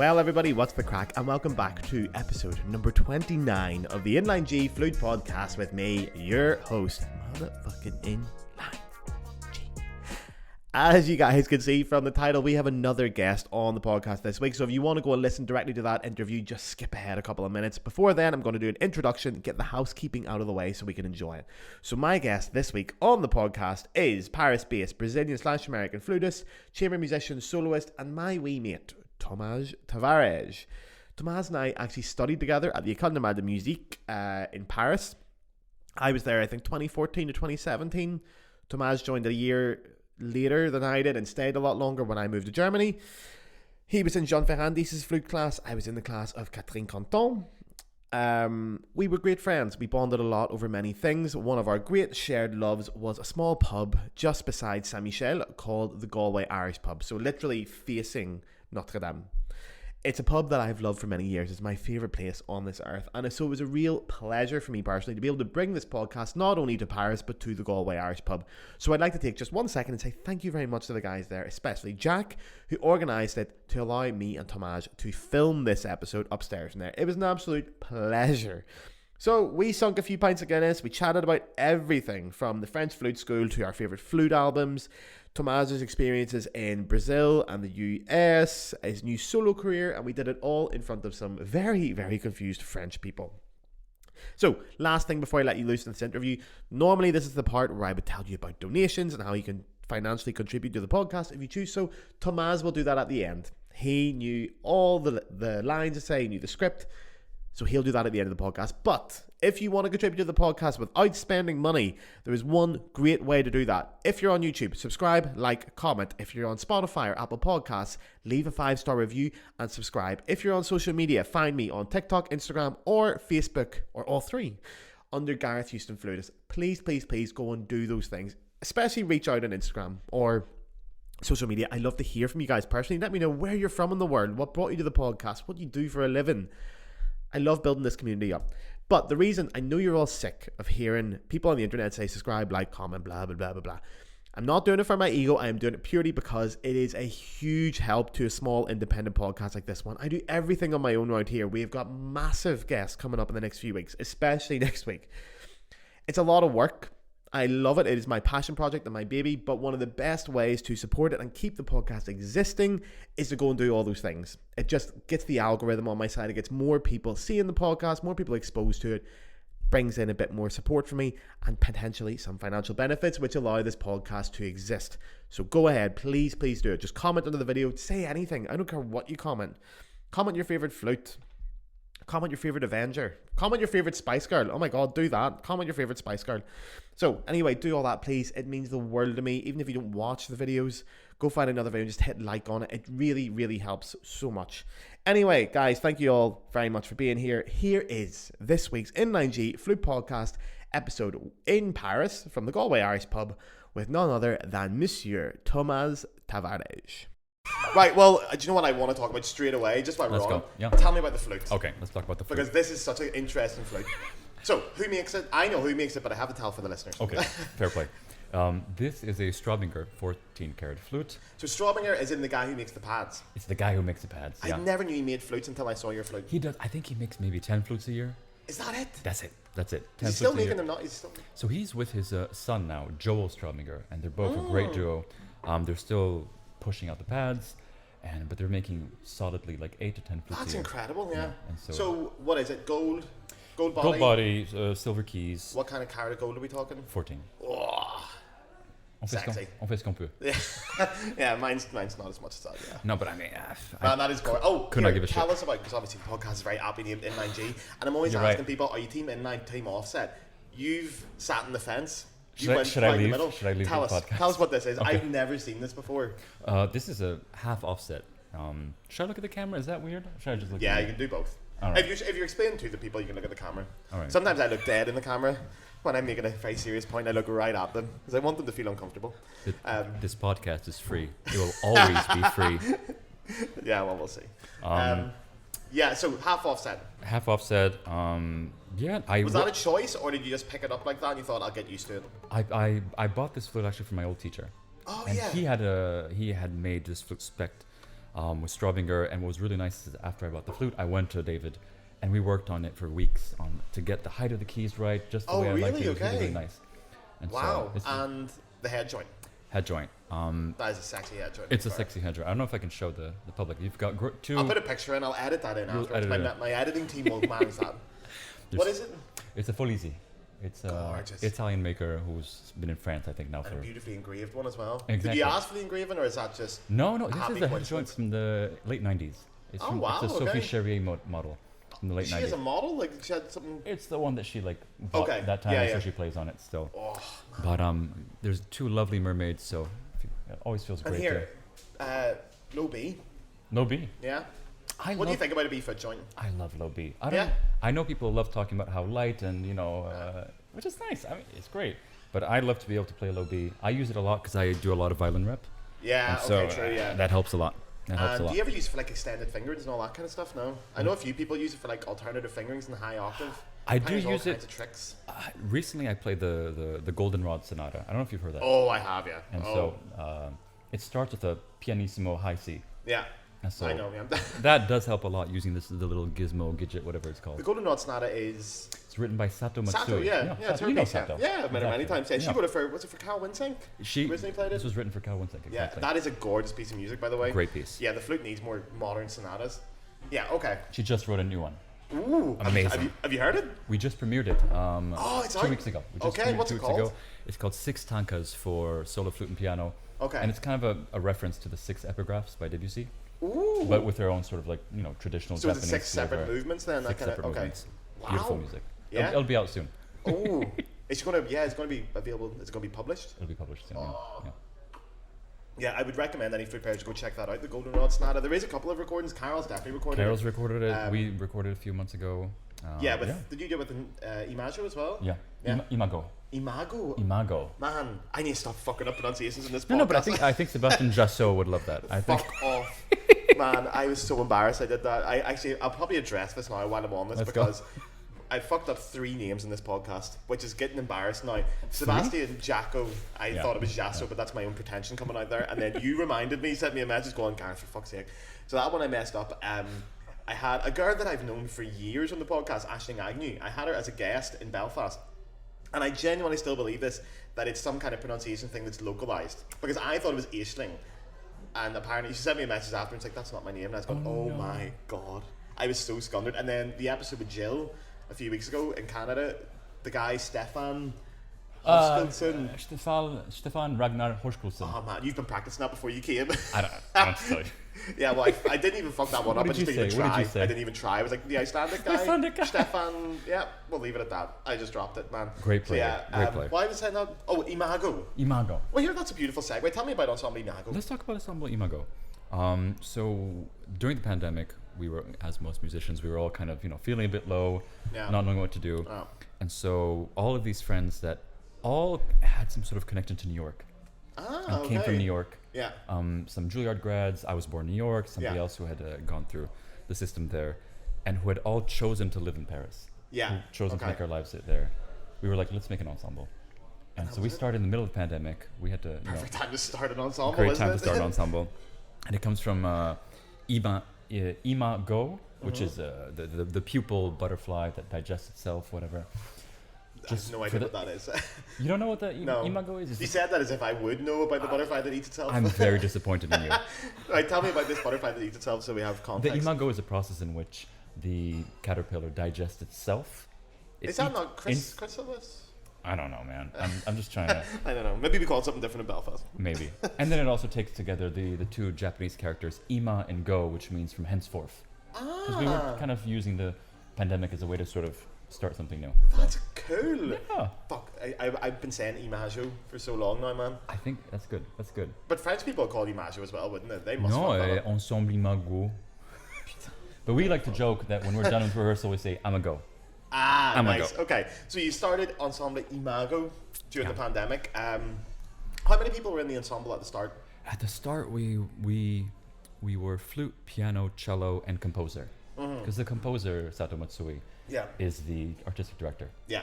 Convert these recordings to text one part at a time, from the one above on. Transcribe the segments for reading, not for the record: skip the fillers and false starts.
Well, everybody, what's the crack? And welcome back to episode number 29 of the Inline G Flute podcast with me, your host, motherfucking Inline G. As you guys can see from the title, we have another guest on the podcast this week. So if you want to go and listen directly to that interview, just skip ahead a couple of minutes. Before then, I'm going to do an introduction, get the housekeeping out of the way so we can enjoy it. So my guest this week on the podcast is Paris-based Brazilian/American flutist, chamber musician, soloist, and my wee mate, Thomaz Tavares. Thomaz and I actually studied together at the École Normale de Musique in Paris. I was there, I think, 2014 to 2017. Thomaz joined a year later than I did and stayed a lot longer when I moved to Germany. He was in Jean Ferrandis' flute class. I was in the class of Catherine Canton. We were great friends. We bonded a lot over many things. One of our great shared loves was a small pub just beside Saint Michel called the Galway Irish Pub. So literally facing Notre Dame. It's a pub that I've loved for many years. It's my favourite place on this earth. And so it was a real pleasure for me personally to be able to bring this podcast not only to Paris, but to the Galway Irish Pub. So I'd like to take just 1 second and say thank you very much to the guys there, especially Jack, who organised it to allow me and Thomaz to film this episode upstairs in there. It was an absolute pleasure. So we sunk a few pints of Guinness. We chatted about everything from the French flute school to our favourite flute albums, Thomaz's experiences in Brazil and the US, his new solo career, and we did it all in front of some very, very confused French people. So, last thing before I let you loose in this interview, normally this is the part where I would tell you about donations and how you can financially contribute to the podcast if you choose so. Thomaz will do that at the end. He knew all the lines to say, he knew the script, so he'll do that at the end of the podcast. But if you want to contribute to the podcast without spending money, there is one great way to do that. If you're on YouTube, subscribe, like, comment. If you're on Spotify or Apple Podcasts, leave a 5-star review and subscribe. If you're on social media, find me on TikTok, Instagram, or Facebook, or all three, under Gareth Houston Flutist. Please, please, please go and do those things. Especially reach out on Instagram or social media. I love to hear from you guys personally. Let me know where you're from in the world, what brought you to the podcast, what you do for a living. I love building this community up. But the reason, I know you're all sick of hearing people on the internet say subscribe, like, comment, blah, blah, blah, blah, blah. I'm not doing it for my ego. I am doing it purely because it is a huge help to a small independent podcast like this one. I do everything on my own right here. We've got massive guests coming up in the next few weeks, especially next week. It's a lot of work. I love it. It is my passion project and my baby, but one of the best ways to support it and keep the podcast existing is to go and do all those things. It just gets the algorithm on my side. It gets more people seeing the podcast, more people exposed to it, brings in a bit more support for me and potentially some financial benefits which allow this podcast to exist. So go ahead, please, please do it. Just comment under the video. Say anything. I don't care what you comment. Comment your favorite flute. Comment your favorite Avenger. Comment your favorite Spice Girl. Oh my God, do that. Comment your favorite Spice Girl. So anyway, do all that, please. It means the world to me. Even if you don't watch the videos, go find another video and just hit like on it. It really, really helps so much. Anyway, guys, thank you all very much for being here. Here is this week's Inline G Flute Podcast episode in Paris from the Galway Irish Pub with none other than Monsieur Thomaz Tavares. Right, well, do you know what I want to talk about straight away, just while we're on? Yeah. Tell me about the flute. Okay, let's talk about the flute. Because this is such an interesting flute. So, who makes it? I know who makes it, but I have to tell for the listeners. Okay, fair play. This is a Straubinger 14-karat flute. So Straubinger is in the guy who makes the pads. It's the guy who makes the pads. I never knew he made flutes until I saw your flute. He does. I think he makes maybe 10 flutes a year. Is that it? That's it. 10 Is he flutes still a making year. them? Not. He's still. So he's with his son now, Joel Straubinger, and they're both a great duo. They're still pushing out the pads. But they're making solidly like 8 to 10 flutes. That's a year. incredible, yeah. And so what is it? Gold body? Gold body, silver keys. What kind of carat of gold are we talking? 14. Oh, sexy. On fait ce qu'on peut. Yeah, yeah. Mine's not as much as that. Yeah. No, but I mean, That is core. Oh, could not give a shit. Tell us about, because obviously the podcast is very aptly named Inline G, and I'm always asking people, are you team Inline, team Offset? You've sat in the fence. Should I leave? Should I leave tell the us, podcast? Tell us what this is. Okay. I've never seen this before. This is a half offset. Should I look at the camera? Is that weird? Or should I just look? Yeah, at you can do both. All right. If you're explaining to the people, you can look at the camera. All right. Sometimes I look dead in the camera. When I'm making a very serious point, I look right at them because I want them to feel uncomfortable. This podcast is free. It will always be free. Yeah, well, we'll see. Yeah, so half offset. Half offset. Was that a choice, or did you just pick it up like that and you thought I'll get used to it? I bought this flute actually from my old teacher. Oh and yeah. he had made this flute spec with Straubinger. And what was really nice is after I bought the flute, I went to David, and we worked on it for weeks to get the height of the keys right, just the way I liked it. It was really, really nice. And wow. And the head joint. Head joint. That is a sexy head joint. It's a sexy head joint. I don't know if I can show the public. You've got two. I'll put a picture in. I'll edit that in after. My editing team will manage that. What is it? It's a Folisi. It's an Italian maker who's been in France, I think, now for... a beautifully engraved one as well. Exactly. Did you ask for the engraving, or is that just No, this is a head joint from the late 90s. It's wow, it's a Sophie Cherrier model from the late 90s. She has a model? Like, she had something... It's the one that she, bought that time, so she plays on it still. Oh, but there's two lovely mermaids, so it always feels great. And here, low B. Low B? Yeah. What do you think about a B-foot joint? I love low B. I know people love talking about how light and, which is nice. I mean, it's great. But I love to be able to play low B. I use it a lot because I do a lot of violin rep. Yeah, so, true, yeah. That helps a lot. Do you ever use it for extended fingerings and all that kind of stuff? No? I know a few people use it for alternative fingerings and high octave. I do use it. Of tricks. Recently I played the Goldenrod Sonata. I don't know if you've heard that. Oh, I have, yeah. And so it starts with a pianissimo high C. Yeah. So I know, yeah. That does help a lot using the little gizmo, gadget, whatever it's called. The Goldenrod Sonata is... It's written by Sato Matsui. Sato, yeah. It's her piece, Sato. Yeah, I've met her many times. Yeah, she wrote it for, was it for Cal Winsink? She originally played it? This was written for Cal Winsink, exactly. Yeah, that is a gorgeous piece of music, by the way. Great piece. Yeah, the flute needs more modern sonatas. Yeah, okay. She just wrote a new one. Ooh, amazing. Have you heard it? We just premiered it. It's 2 weeks ago. What's it called? It's called Six Tankas for solo flute and piano. Okay. And it's kind of a reference to the Six Epigraphs by Debussy. Ooh. But with their own sort of traditional so Japanese. So it's 6 separate movements then? Six separate movements. Wow. Beautiful music. Yeah. It'll be out soon. Oh. It's going to be available. It's going to be published? It'll be published soon, Yeah, I would recommend any flute players to go check that out, the Goldenrod Sonata. There is a couple of recordings. Carol's definitely recorded Carol's recorded it. We recorded it a few months ago. Did you do it with IMAGO as well? Yeah. IMAGO. IMAGO. Man, I need to stop fucking up pronunciations in this podcast. No, but I think Sebastian Jassot would love that. Fuck off. Man, I was so embarrassed I did that. I'll probably address this now while I'm on this because I fucked up 3 names in this podcast, which is getting embarrassed now. Sebastian Jacko, I thought it was Jasso, but that's my own pretension coming out there. And then you reminded me, sent me a message going, Gareth, for fuck's sake. So that one I messed up. I had a girl that I've known for years on the podcast, Aisling Agnew. I had her as a guest in Belfast. And I genuinely still believe this, that it's some kind of pronunciation thing that's localized. Because I thought it was Aisling. And apparently, she sent me a message after, and it's like, that's not my name. And I was going, oh my God. I was so scundered. And then the episode with Jill a few weeks ago in Canada, the guy Stefan Horskulson. Stefan Ragnar Horskulson. Oh man, you've been practicing that before you came. I don't know. Yeah, well, I didn't even fuck that one up. I just didn't even try. I didn't even try. I was like, the Icelandic guy. Stefan, yeah, we'll leave it at that. I just dropped it, man. Great player. So, great player. Why was I saying that? Oh, IMAGO. Well, here, that's a beautiful segue. Tell me about Ensemble IMAGO. Let's talk about Ensemble IMAGO. So, during the pandemic, we were, as most musicians, we were all kind of, feeling a bit low, not knowing what to do. Oh. And so, all of these friends that all had some sort of connection to New York. Came from New York. Yeah. Some Juilliard grads. I was born in New York. Somebody else who had gone through the system there, and who had all chosen to live in Paris. Yeah. Who chosen to make our lives there. We were like, let's make an ensemble. And so we started in the middle of the pandemic. We had to. Perfect time to start an ensemble. Great time to start an ensemble, and it comes from IMAGO, which is the pupil butterfly that digests itself, whatever. I have no idea what that is. You don't know what the IMAGO is? You said that as if I would know about the butterfly that eats itself. I'm very disappointed in you. Right, tell me about this butterfly that eats itself so we have context. The IMAGO is a process in which the caterpillar digests itself. Is that not chrysalis? I don't know, man. I'm just trying to... I don't know. Maybe we call it something different in Belfast. Maybe. And then it also takes together the two Japanese characters, Ima and Go, which means from henceforth. Because we were kind of using the pandemic as a way to sort of start something new. That's cool. Yeah. Fuck, I've been saying IMAGO for so long now, man. I think that's good. That's good. But French people call it IMAGO as well, wouldn't they? They must. No, Ensemble IMAGO. But we like to joke that when we're done with rehearsal, we say IMAGO. Nice. Okay, so you started Ensemble IMAGO during the pandemic. How many people were in the ensemble at the start? At the start, we were flute, piano, cello, and composer. Because the composer, Sato Matsui, is the artistic director. Yeah.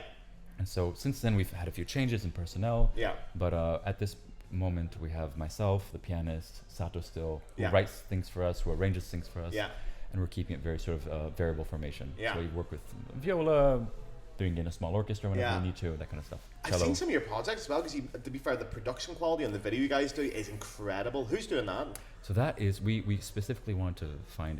And so since then, we've had a few changes in personnel. Yeah. But at this moment we have myself, the pianist, Sato still, who Yeah. writes things for us, who arranges things for us. Yeah. And we're keeping it very sort of variable formation. Yeah. So we work with viola, doing in a small orchestra whenever Yeah. we need to, that kind of stuff. I've Cello. seen some of your projects as well, because to be fair, the production quality on the video you guys do is incredible. Who's doing that? So that is, we specifically want to find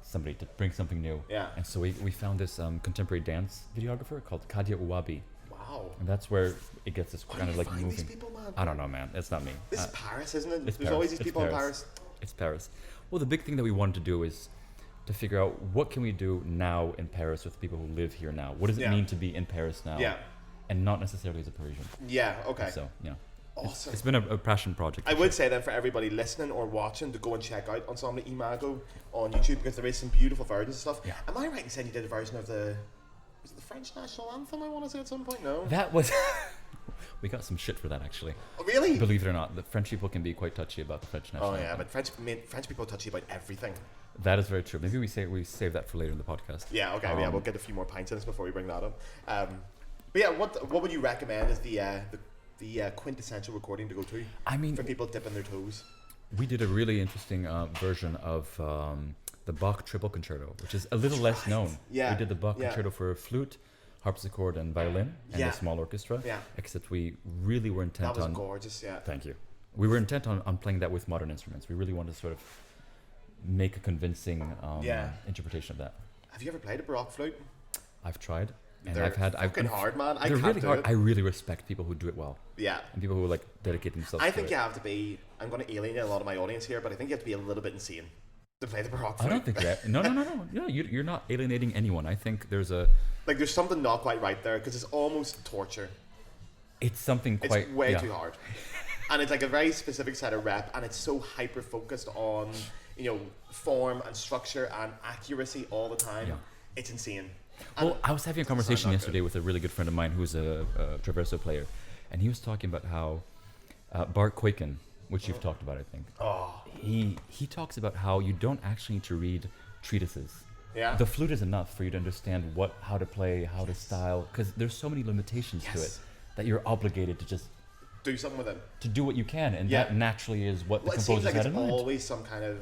somebody to bring something new. Yeah. And so we found this contemporary dance videographer called Kadia Uwabi. Wow. And that's where it gets this Where kind do of you like find moving. these people, man? I don't know, man. It's not me. This is Paris, isn't it? It's There's Paris. always these It's people in Paris. Paris. It's Paris. Well, the big thing that we wanted to do is to figure out what can we do now in Paris with people who live here now. What does it Yeah. mean to be in Paris now? Yeah. And not necessarily as a Parisian. Yeah, okay. So, yeah. Awesome. It's been a passion project. I would say then for everybody listening or watching to go and check out Ensemble IMAGO on YouTube, because there is some beautiful versions and stuff. Yeah. Am I right in saying you did a version of was it the French national anthem, I want to say at some point? No? That was... we got some shit for that, actually. Oh, really? Believe it or not, the French people can be quite touchy about the French national Oh yeah, anthem. but French people touchy about everything. That is very true. Maybe we save that for later in the podcast. Yeah, okay, yeah, we'll get a few more pints in us before we bring that up. But yeah, what would you recommend as the quintessential recording to go to I mean, for people dipping their toes? we did a really interesting version of the Bach Triple Concerto, which is a little less known. Yeah, We did the Bach yeah. Concerto for flute, harpsichord, and violin, and Yeah. a small orchestra. Yeah. Except we really were intent That was on... gorgeous, yeah. Thank you. We were intent on playing that with modern instruments. We really wanted to sort of make a convincing Yeah. interpretation of that. Have you ever played a Baroque flute? I've tried, and They're I've fucking hard, man. I They're can't really do hard. it. I really respect people who do it well, Yeah. and people who like dedicate themselves. I to think it. you have to be. I'm going to alienate a lot of my audience here, but I think you have to be a little bit insane to play the Baroque I flute. don't think that. No. No, you're not alienating anyone. I think there's Like, there's something not quite right there, because it's almost torture. it's something It's quite way yeah. too hard. And it's like a very specific set of rep, and it's so hyper focused on, form and structure and accuracy all the time. Yeah. It's insane. And Well, I was having a conversation yesterday with a really good friend of mine who's a traverso player, and he was talking about how Bart Quaken, which you've talked about, I think. Oh, He talks about how you don't actually need to read treatises. yeah. The flute is enough for you to understand how to play, how to style, because there's so many limitations to it Yes. that you're obligated to just Do something with it. to do what you can, and Yeah. that naturally is what Well, the it seems composers like had it's in mind. always some kind of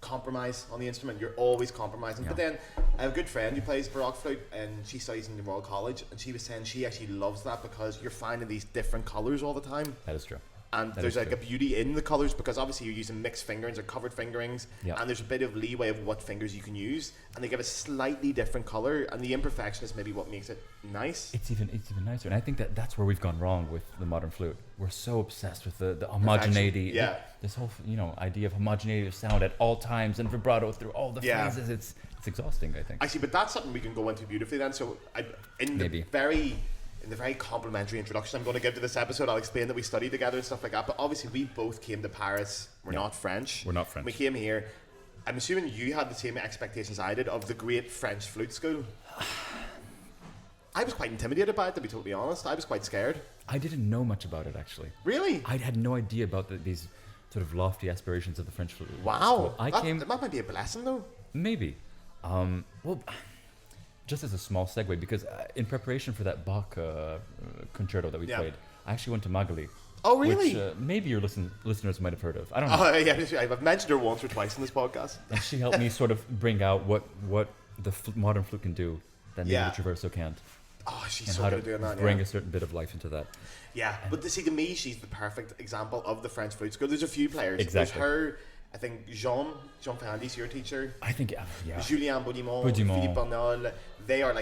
compromise on the instrument. You're always compromising. But Yeah. then I have a good friend who plays Baroque flute, and she studies in the Royal College, and she was saying she actually loves that because you're finding these different colours all the time. That is true. And That there's is like a beauty in the colours, because obviously you're using mixed fingerings or covered fingerings, Yeah. and there's a bit of leeway of what fingers you can use, and they give a slightly different colour, and the imperfection is maybe what makes it nice. It's even nicer, and I think that's where we've gone wrong with the modern flute. We're so obsessed with the homogeneity. Yeah. This whole idea of homogeneity of sound at all times and vibrato through all the Yeah. phases. It's exhausting, I think. Actually, but that's something we can go into beautifully then. So in the Maybe. very complimentary introduction I'm going to give to this episode, I'll explain that we studied together and stuff like that. But obviously, we both came to Paris. We're Yeah. not French. We're not French. We came here. I'm assuming you had the same expectations I did of the great French flute school. I was quite intimidated by it, to be totally honest. I was quite scared. I didn't know much about it, actually. Really? I had no idea about these sort of lofty aspirations of the French flute. Wow. school. That might be a blessing, though. Maybe. Well, just as a small segue, because in preparation for that Bach concerto that we Yeah. played, I actually went to Magali. Oh, really? Which maybe your listeners might have heard of. I don't know. Oh, yeah, I've mentioned her once or twice in this podcast. And she helped me sort of bring out what the modern flute can do that maybe Yeah. the traverso can't, Oh, she's and so how good to at doing that. bring Yeah. a certain bit of life into that. Yeah, but to see, to me, she's the perfect example of the French flute school. There's a few players. Exactly. There's her, I think Jean Ferrandis, your teacher, I think, yeah. Julien Baudimont, Baudimont. Philippe Bernal. They are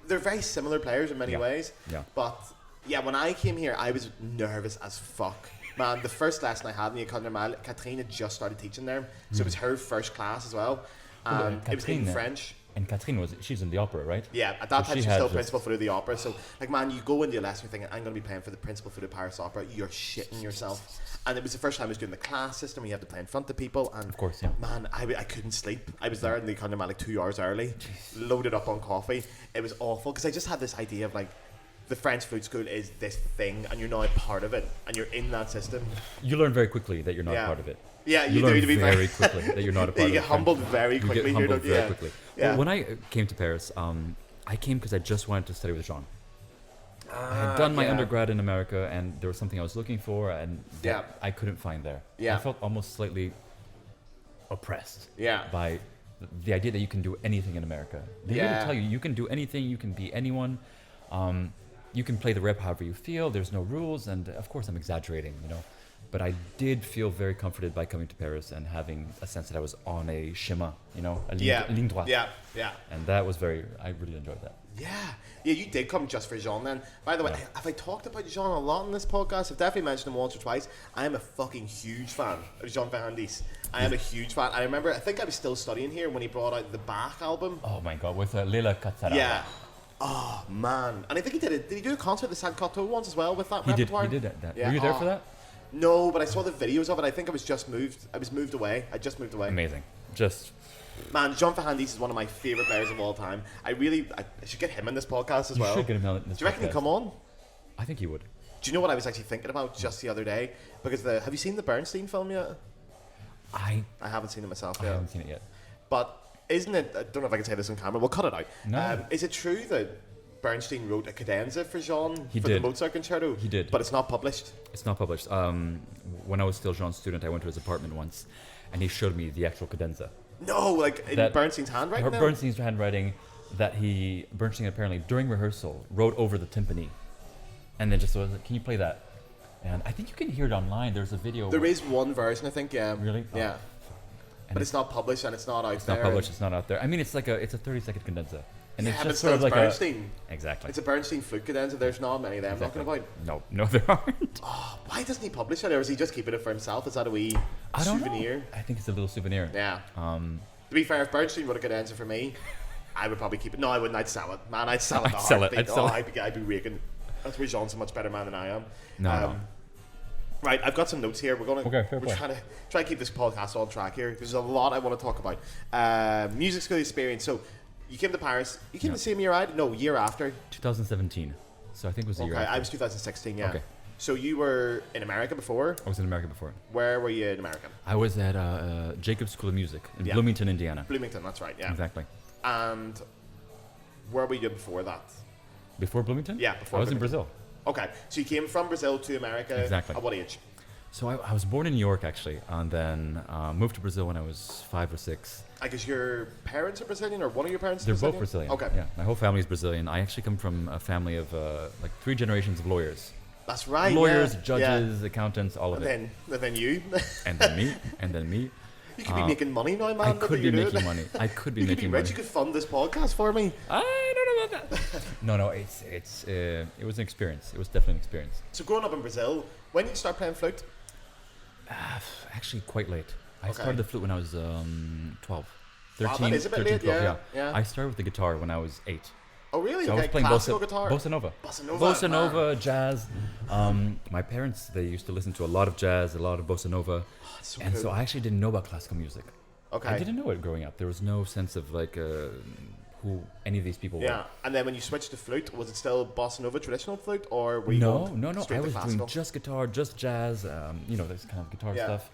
they're very similar players in many Yeah. ways. Yeah. But yeah, when I came here, I was nervous as fuck. Man, the first lesson I had in the École Normale, Catherine had just started teaching there, so it was her first class as well. Well, And it was in Catherine, French. And Catherine she's in the opera, right? Yeah, at that So time she she's had still just- principal flute of the opera. So, man, you go into your lesson, you're thinking, I'm going to be playing for the principal flute of Paris Opera. You're shitting yourself. And it was the first time I was doing the class system. We had to play in front of people. And Of course, yeah. man, I couldn't sleep. I was there in the Condom like 2 hours early, loaded up on coffee. It was awful because I just had this idea of the French flute school is this thing, and you're now a part of it, and you're in that system. You learn very quickly that you're not Yeah. part of it. Yeah, You you learn do to be very quickly that you're not a part you of it. get humbled very quickly. You get here, humbled don't you? very quickly. Yeah. Well, when I came to Paris, I came because I just wanted to study with Jean. I had done my yeah. undergrad in America, and there was something I was looking for, and that I couldn't find there. Yeah. I felt almost slightly oppressed Yeah. by the idea that you can do anything in America. They really tell you, you can do anything, you can be anyone, you can play the rep however you feel, there's no rules, and of course I'm exaggerating, you know. But I did feel very comforted by coming to Paris and having a sense that I was on a chemin, you know, a ligne droite. Yeah. And that was I really enjoyed that. Yeah, you did come just for Jean then. By the way, have I talked about Jean a lot in this podcast? I've definitely mentioned him once or twice. I am a fucking huge fan of Jean Ferrandis. I am a huge fan. I think I was still studying here when he brought out the Bach album. Oh my god, with Leila Katsara. Yeah. Oh man. And I think did he do a concert at the Saint Coteau once as well with that repertoire? He did that. Yeah. Were you there for that? No, but I saw the videos of it. I think I was moved away. I just moved away. Amazing. Man, Jean Ferrandis is one of my favourite players of all time. I should get him in this podcast as well. You should get him on this Do you reckon he'd come on? I think he would. Do you know what I was actually thinking about just the other day? Because have you seen the Bernstein film yet? I haven't seen it myself yet. I haven't seen it yet. But isn't it, I don't know if I can say this on camera, we'll cut it out. No. Is it true that Bernstein wrote a cadenza for Jean for did. the Mozart concerto? He did. But it's not published? It's not published. When I was still Jean's student, I went to his apartment once, and he showed me the actual cadenza. No, like in Bernstein's handwriting? Bernstein's handwriting that Bernstein apparently, during rehearsal, wrote over the timpani. And then just was like, can you play that? And I think you can hear it online. There's a video. There is one version, I think, yeah. Really? Yeah. But it's not published and it's not out there. It's not published, it's not out there. I mean, it's a 30-second cadenza. And it's just sort of like Bernstein. Exactly. It's a Bernstein flute cadenza. There's not many of them talking about. No, there aren't. Oh, why doesn't he publish it, or is he just keeping it for himself? Is that a wee souvenir? I think it's a little souvenir. Yeah. To be fair, if Bernstein wrote a cadenza for me, I would probably keep it. No, I wouldn't. I'd sell it, man. I'd sell it. I'd sell it. I'd be raking. That's why Jean's a much better man than I am. No. Right, I've got some notes here. We're trying to keep this podcast on track here. There's a lot I want to talk about. Music school experience. So. You came to Paris. You came the same year I did? No, year after. 2017. So I think it was the year after. I was 2016, yeah. Okay. So you were in America before? I was in America before. Where were you in America? I was at Jacobs School of Music in Bloomington, Indiana. Bloomington, that's right, yeah. Exactly. And where were you before that? Before Bloomington? Yeah, before I was Bloomington. in Brazil. Okay, so you came from Brazil to America. Exactly. At what age? So I was born in New York, actually, and then moved to Brazil when I was 5 or 6. I guess your parents are Brazilian, or one of your parents They're is Brazilian? both Brazilian. Okay. Yeah, my whole family is Brazilian. I actually come from a family of 3 generations of lawyers. That's right. Lawyers, judges, accountants, all of it. And then you. And then me. And then me. You could be making money now, man. I could be making money. I could be you making could be rich. money. You could fund this podcast for me. I don't know about that. No, it was an experience. It was definitely an experience. So growing up in Brazil, when did you start playing flute? Actually, quite late. I started the flute when I was 12. 13, wow, that is a bit 13, late, 12, yeah. I started with the guitar when I was 8. Oh, really? So okay, I was playing classical guitar? Bossa Nova. Bossa Nova, jazz. My parents, they used to listen to a lot of jazz, a lot of Bossa Nova. Oh, so and cool. so I actually didn't know about classical music. Okay. I didn't know it growing up. There was no sense of who any of these people were. Yeah, and then when you switched to flute, was it still Bossa Nova traditional flute, or were you No. straight I to was classical? doing just guitar, just jazz, this kind of guitar stuff.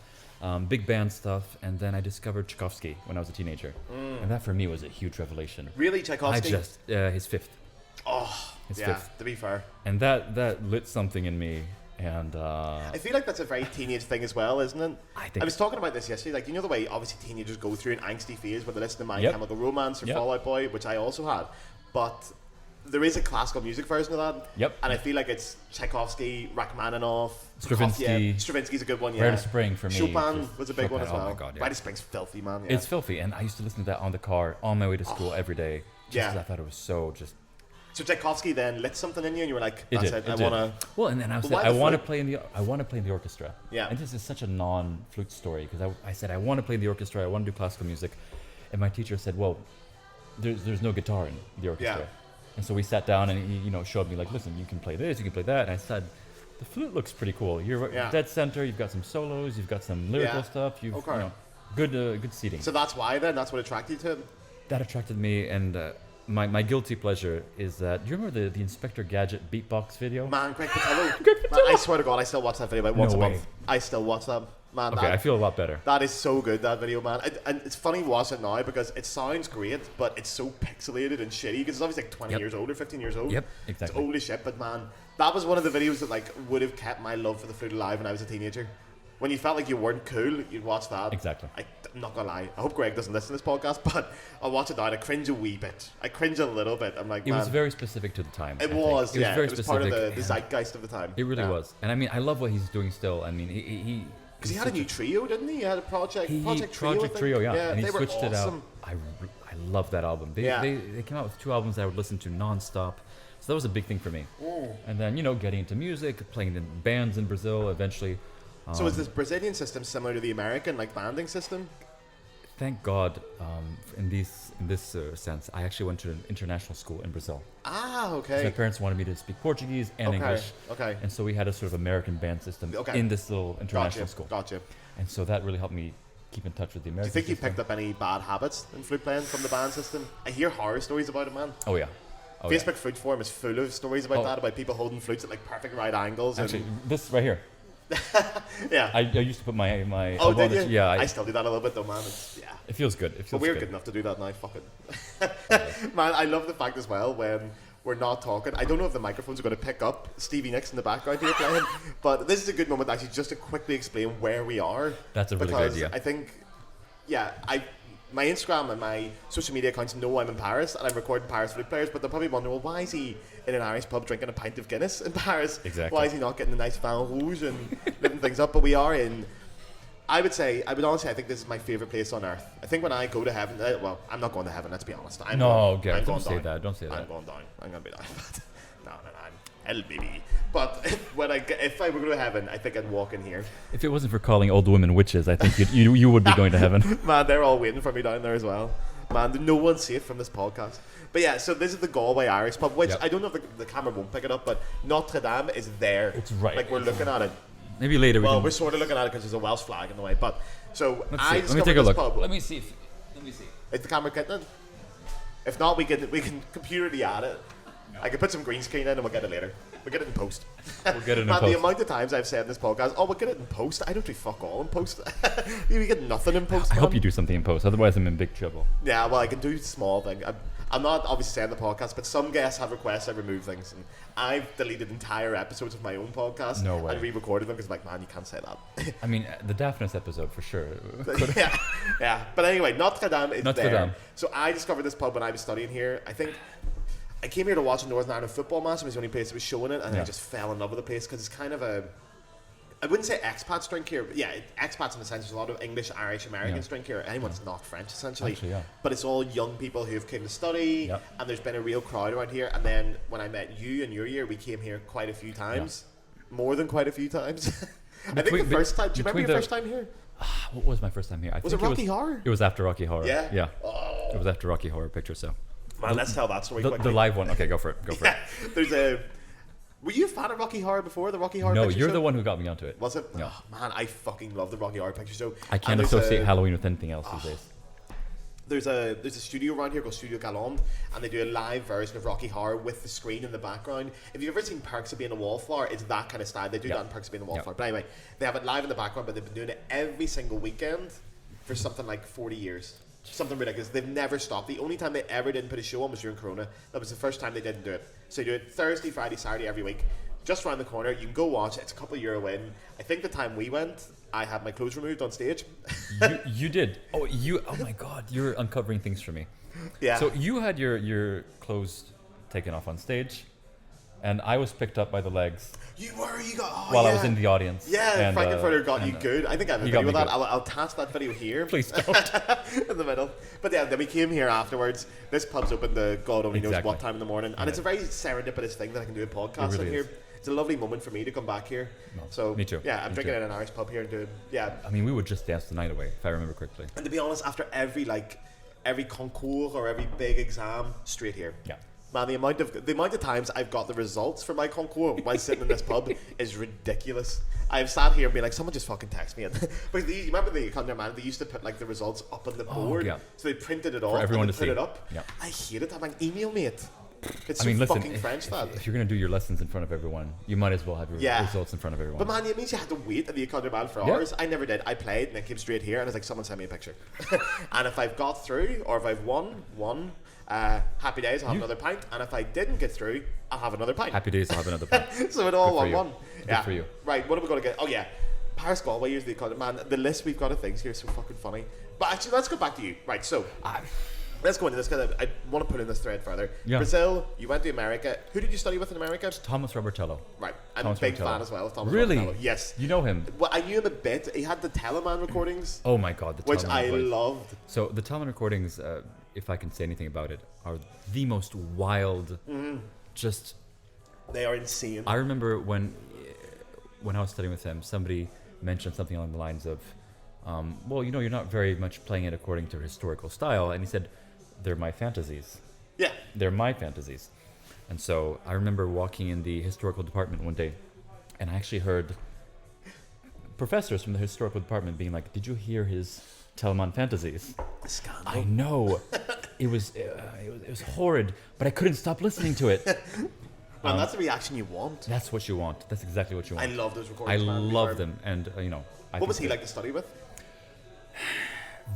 Big band stuff, and then I discovered Tchaikovsky when I was a teenager, and that for me was a huge revelation. Really, Tchaikovsky? His fifth. Oh, his yeah. fifth. To be fair, and that lit something in me, and I feel like that's a very teenage thing as well, isn't it? I was talking about this yesterday. Like, you know the way obviously teenagers go through an angsty phase where they listen to My Chemical Romance or Fall Out Boy, which I also had, but there is a classical music version of that. Yep. And I feel like it's Tchaikovsky, Rachmaninoff, Stravinsky. Stravinsky's a good one, yeah. Rite of Spring for me. Chopin was a big one as well. Oh my god, yeah. Rite of Spring's filthy, man. Yeah. It's filthy, and I used to listen to that on the car on my way to school every day. Just 'cause I thought it was so just. So Tchaikovsky then lit something in you, and you were like, It "That's did. it. I want to." Well, and then I said, I want to play in the orchestra. Yeah. And this is such a non-flute story because I said I want to play in the orchestra. I want to do classical music, and my teacher said, "Well, there's no guitar in the orchestra." Yeah. And so we sat down, and he showed me like, "Listen, you can play this, you can play that." And I said, "The flute looks pretty cool. You're dead center. You've got some solos. You've got some lyrical stuff. You've good seating." So that's why then. That's what attracted you to it. That attracted me, and my guilty pleasure is that, do you remember the Inspector Gadget beatbox video? Man, Greg Patron. Man, I swear to God, I still watch that video about once a month. I still watch that. Man, Okay, I feel a lot better. That is so good, that video, man. And it's funny watching it now because it sounds great, but it's so pixelated and shitty because it's obviously like 20 years old or 15 years old. Yep, exactly. It's old as shit, but man, that was one of the videos that like would have kept my love for the flute alive when I was a teenager. When you felt like you weren't cool, you'd watch that. Exactly. I'm not gonna lie. I hope Greg doesn't listen to this podcast, but I watch it now and I cringe a wee bit. I cringe a little bit. I'm like, it was very specific to the time. It was, yeah. Very it was specific, part of the zeitgeist of the time. It really was. And I mean, I love what he's doing still. I mean, he because he had a new trio, didn't he? He had a Project Trio, yeah. And he they switched were it out. awesome. I love that album. They came out with 2 albums that I would listen to non-stop. So that was a big thing for me. And then, getting into music, playing in bands in Brazil eventually. So is this Brazilian system similar to the American banding system? Thank God, in this sense, I actually went to an international school in Brazil. Ah, okay. My parents wanted me to speak Portuguese and English. Okay. And so we had a sort of American band system in this little international school. Gotcha. And so that really helped me keep in touch with the American Do you think system. you picked up any bad habits in flute playing from the band system? I hear horror stories about it, man. Oh, yeah. Facebook Flute Forum is full of stories about that, about people holding flutes at like perfect right angles. Actually, this right here. Yeah. I used to put my Oh, did you? Yeah. I still do that a little bit though, man. It feels good. But we're good enough to do that now. Fuck it. Man, I love the fact as well when we're not talking. I don't know if the microphones are going to pick up Stevie Nicks in the background here playing, but this is a good moment actually just to quickly explain where we are. That's a really good idea. I think, my Instagram and my social media accounts know I'm in Paris and I'm recording Paris flute players, but they're probably wondering, well, why is he in an Irish pub drinking a pint of Guinness in Paris? Exactly. Why is he not getting a nice vin rouge and living things up? But we are in, I would honestly, I think this is my favourite place on earth. I think when I go to heaven, well, I'm not going to heaven, let's be honest. Don't say that. Don't say that. I'm going down. I'm going to be down. No, I'm LBB. But if I were going to heaven, I think I'd walk in here. If it wasn't for calling old women witches, I think you would be going to heaven. Man, they're all waiting for me down there as well. Man, no one's safe from this podcast. But yeah, so this is the Galway Irish Pub, which I don't know if the camera won't pick it up, but Notre Dame is there. It's right. Like we're looking at it. Maybe later we're sort of looking at it because there's a Welsh flag in the way. But so I Let me take a look. Pub. Let me see. Is the camera getting it? If not, we can computer add it. I can put some green screen in and we'll get it later. We'll get it in post. We'll get it in Man, post. the amount of times I've said in this podcast, we'll get it in post. I don't do fuck all in post. We get nothing in post. I hope you do something in post, otherwise I'm in big trouble. Yeah, well, I can do small things. I'm not obviously saying the podcast, but some guests have requests I remove things, and I've deleted entire episodes of my own podcast. No way. And re-recorded them because, like, man, you can't say that. I mean, the Daphnis episode for sure. yeah. But anyway, Notre Dame is Notre there. Dame. So I discovered this pub when I was studying here. I think I came here to watch a Northern Ireland football match. It was the only place that was showing it, and I just fell in love with the place because it's kind of a, I wouldn't say expats drink here, but yeah, expats in the sense there's a lot of English, Irish, Americans drink here. Anyone's not French, essentially. Actually, but it's all young people who've came to study, and there's been a real crowd around here. And then when I met you in your year, we came here quite a few times, more than quite a few times. I think the first time. Do you remember your first time here? What was my first time here? Was it Rocky Horror? It was after Rocky Horror. Yeah. It was after Rocky Horror Picture. So. Man, let's tell that story quickly. The live one. Okay, go for it. There's were you a fan of Rocky Horror before the Rocky Horror Picture Picture Show? No, you're the one who got me onto it. Was it? Yeah. Oh, man, I fucking love the Rocky Horror Picture Show. I can't associate Halloween with anything else these days. There's a studio around here called Studio Galway, and they do a live version of Rocky Horror with the screen in the background. If you've ever seen Perks of Being a Wallflower, it's that kind of style. They do that in Perks of Being a Wallflower. But anyway, they have it live in the background, but they've been doing it every single weekend for something like 40 years. Something ridiculous. They've never stopped. The only time they ever didn't put a show on was during Corona. That was the first time they didn't do it. So they do it Thursday, Friday, Saturday every week. Just around the corner. You can go watch it. It's a couple of euro in. I think the time we went, I had my clothes removed on stage. You did? Oh my God. You're uncovering things for me. Yeah. So you had your clothes taken off on stage, and I was picked up by the legs. You were? You got... while I was in the audience. Yeah, Frankenfurter got you good. I think I have a video of that. I'll attach that video here. Please don't. In the middle. But yeah, then we came here afterwards. This pub's open to God only knows what time in the morning. And it's a very serendipitous thing that I can do a podcast in here. It's a lovely moment for me to come back here. No, so me too. Yeah, I'm drinking in an Irish pub here and doing... Yeah. I mean, we would just dance the night away, if I remember correctly. And to be honest, after every concours or every big exam, straight here. Yeah. Man, the amount of times I've got the results for my concours while sitting in this pub is ridiculous. I've sat here and been like, someone just fucking text me. But you remember the École Normale? They used to put like the results up on the board, so they printed it off for everyone and to put see. it up. Yep. I hate it. I'm like, email me it. It's listen, fucking French, that. If you're gonna do your lessons in front of everyone, you might as well have your results in front of everyone. But man, it means you had to wait at the École Normale for hours. I never did. I played and I came straight here and I was like, someone send me a picture. And if I've got through or if I've won, happy days, I'll have another pint. And if I didn't get through, I'll have another pint. Happy days, I'll have another pint. So it all Good one. Good for you. Right, what are we going to get? Oh yeah, Paris Galway is the École. Man, the list we've got of things here is so fucking funny. But actually, let's go back to you. Right, so let's go into this because I want to put in this thread further. Yeah. Brazil, you went to America. Who did you study with in America? Thomas Robertello. Right, I'm a big fan as well of Thomas Really? Robertello. Yes. You know him? Well, I knew him a bit. He had the Telemann recordings. Oh my god, the which Telemann I voice. loved. So the Telemann recordings, if I can say anything about it, are the most wild. Just. They are insane. I remember when I was studying with him, somebody mentioned something along the lines of, well, you know, you're not very much playing it according to historical style, and he said, they're my fantasies. Yeah. They're my fantasies. And so I remember walking in the historical department one day, and I actually heard professors from the historical department being like, did you hear his Telemann fantasies? Scandal. I know. It was horrid, but I couldn't stop listening to it. Man, that's the reaction you want. That's what you want. That's exactly what you want. I love those I recordings. Man. love them. And, What was he like to study with?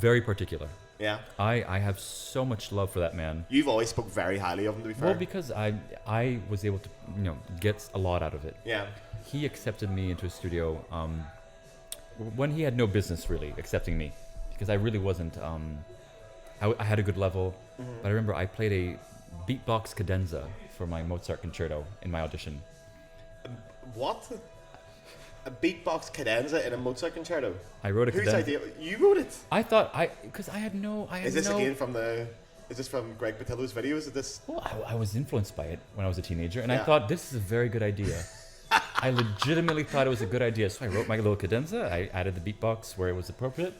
Very particular. Yeah. I have so much love for that man. You've always spoke very highly of him, to be fair. Well, because I was able to, get a lot out of it. Yeah. He accepted me into his studio when he had no business really accepting me, because I really wasn't. I had a good level, but I remember I played a beatbox cadenza for my Mozart concerto in my audition. What? A beatbox cadenza in a Mozart concerto? I wrote a cadenza. Whose idea? You wrote it? I thought because I had no. Is this again from Is this from Greg Patillo's videos? Is this? Well, I was influenced by it when I was a teenager, and I thought this is a very good idea. I legitimately thought it was a good idea, so I wrote my little cadenza. I added the beatbox where it was appropriate.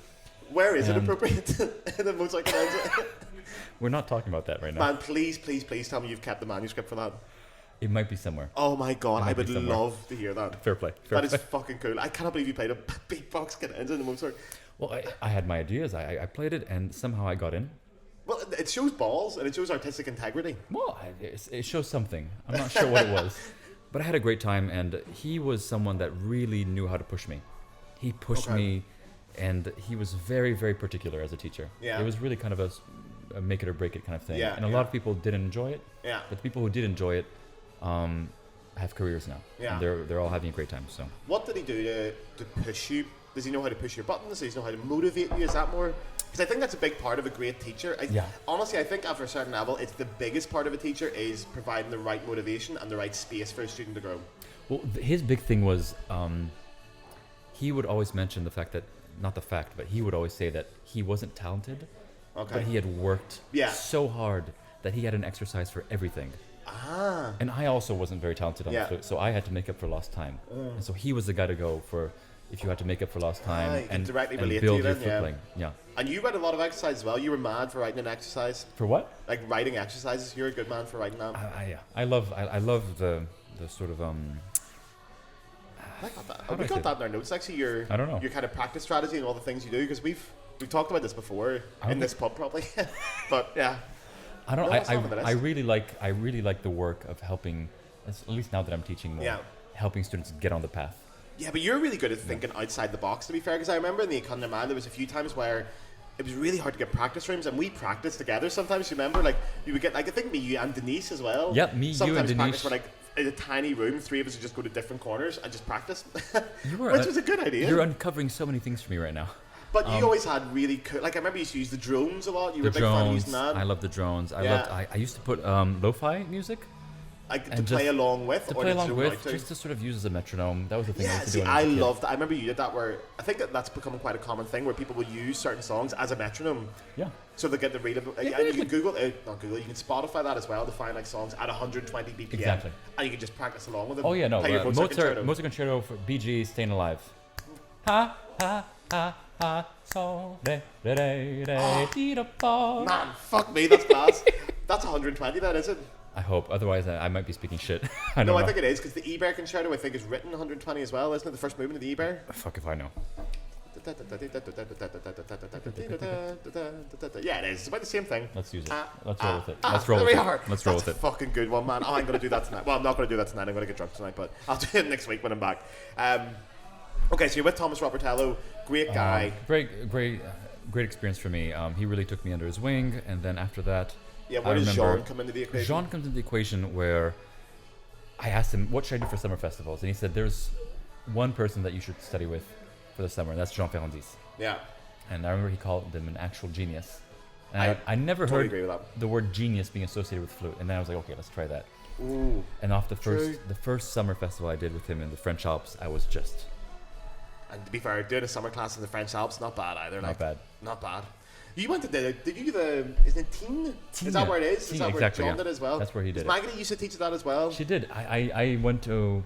Where is it appropriate in the Mozart cadenza? We're not talking about that right now. Man, please tell me you've kept the manuscript for that. It might be somewhere. Oh my god, I would love to hear that. Fair play. That is fucking cool. I cannot believe you played a beatbox cadenza in the Mozart. Well, I had my ideas. I played it, and somehow I got in. Well, it shows balls, and it shows artistic integrity. Well, it shows something. I'm not sure what it was. But I had a great time, and he was someone that really knew how to push me. He pushed me, and he was very, very particular as a teacher. Yeah. It was really kind of a make it or break it kind of thing. Yeah, and a lot of people didn't enjoy it. Yeah. But the people who did enjoy it have careers now. Yeah. And they're all having a great time. So. What did he do to push you? Does he know how to push your buttons? Does he know how to motivate you? Is that more? Because I think that's a big part of a great teacher. Honestly, I think after a certain level, it's the biggest part of a teacher is providing the right motivation and the right space for a student to grow. Well, his big thing was he would always mention the fact that, not the fact, but he would always say that he wasn't talented, but he had worked so hard that he had an exercise for everything. And I also wasn't very talented on the flute, so I had to make up for lost time. And so he was the guy to go for if you had to make up for lost time and build your flute playing. Yeah. And you write a lot of exercise as well. You were mad for writing an exercise. For what? Like writing exercises. You're a good man for writing them. I love the sort of I got that. We got that in our notes. Actually, I don't know. Your kind of practice strategy and all the things you do, because we've talked about this before in this pub probably. But yeah. I don't. I really like the work of helping. At least now that I'm teaching more, helping students get on the path. Yeah, but you're really good at thinking outside the box. To be fair, because I remember in the École Normale there was a few times where it was really hard to get practice rooms, and we practiced together. Sometimes you remember, like you would get, like I think me, you, and Denise as well. Yep, me, sometimes you, and Denise. Practice were like in a tiny room. Three of us would just go to different corners and just practice, which was a good idea. You're uncovering so many things for me right now. But you always had really cool. Like I remember you used to use the drones a lot. You were a big fan of using that. I love the drones. I used to put lo-fi music. Like to play along with, just to sort of use as a metronome. That was the thing. I loved that. I remember you did that. Where I think that's becoming quite a common thing, where people would use certain songs as a metronome. Yeah. So they get the readable. And you can Google, not Google. You can Spotify that as well to find like songs at 120 BPM. Exactly. And you can just practice along with them. Oh yeah, no. Mozart Concerto for BG, Staying Alive. Ha ha ha ha. So re re re. Man, fuck me. That's class. That's 120. That is it. I hope. Otherwise, I might be speaking shit. I think it is, because the Eber concerto, I think, is written 120 as well, isn't it? The first movement of the Eber? Fuck if I know. Yeah, it is. It's about the same thing. Let's use it. Let's roll with it. Let's roll with it. Let's roll with it. Fucking good one, man. Oh, I'm going to do that tonight. Well, I'm not going to do that tonight. I'm going to get drunk tonight, but I'll do it next week when I'm back. Okay, so you're with Thomas Robertello. Great guy. Great experience for me. He really took me under his wing, and then after that, yeah, where does Jean come into the equation? Jean comes into the equation where I asked him, what should I do for summer festivals? And he said, there's one person that you should study with for the summer, and that's Jean Ferrandis. Yeah. And I remember he called him an actual genius. And I never heard the word genius being associated with flute. And then I was like, okay, let's try that. Ooh, and off the first summer festival I did with him in the French Alps, I was just... And to be fair, doing a summer class in the French Alps, not bad either. Not bad. Not bad. You went to did you do the, is it Teen? Is that where it is? Is that exactly, where John did as well? That's where he did it. Maggie used to teach that as well? She did. I went to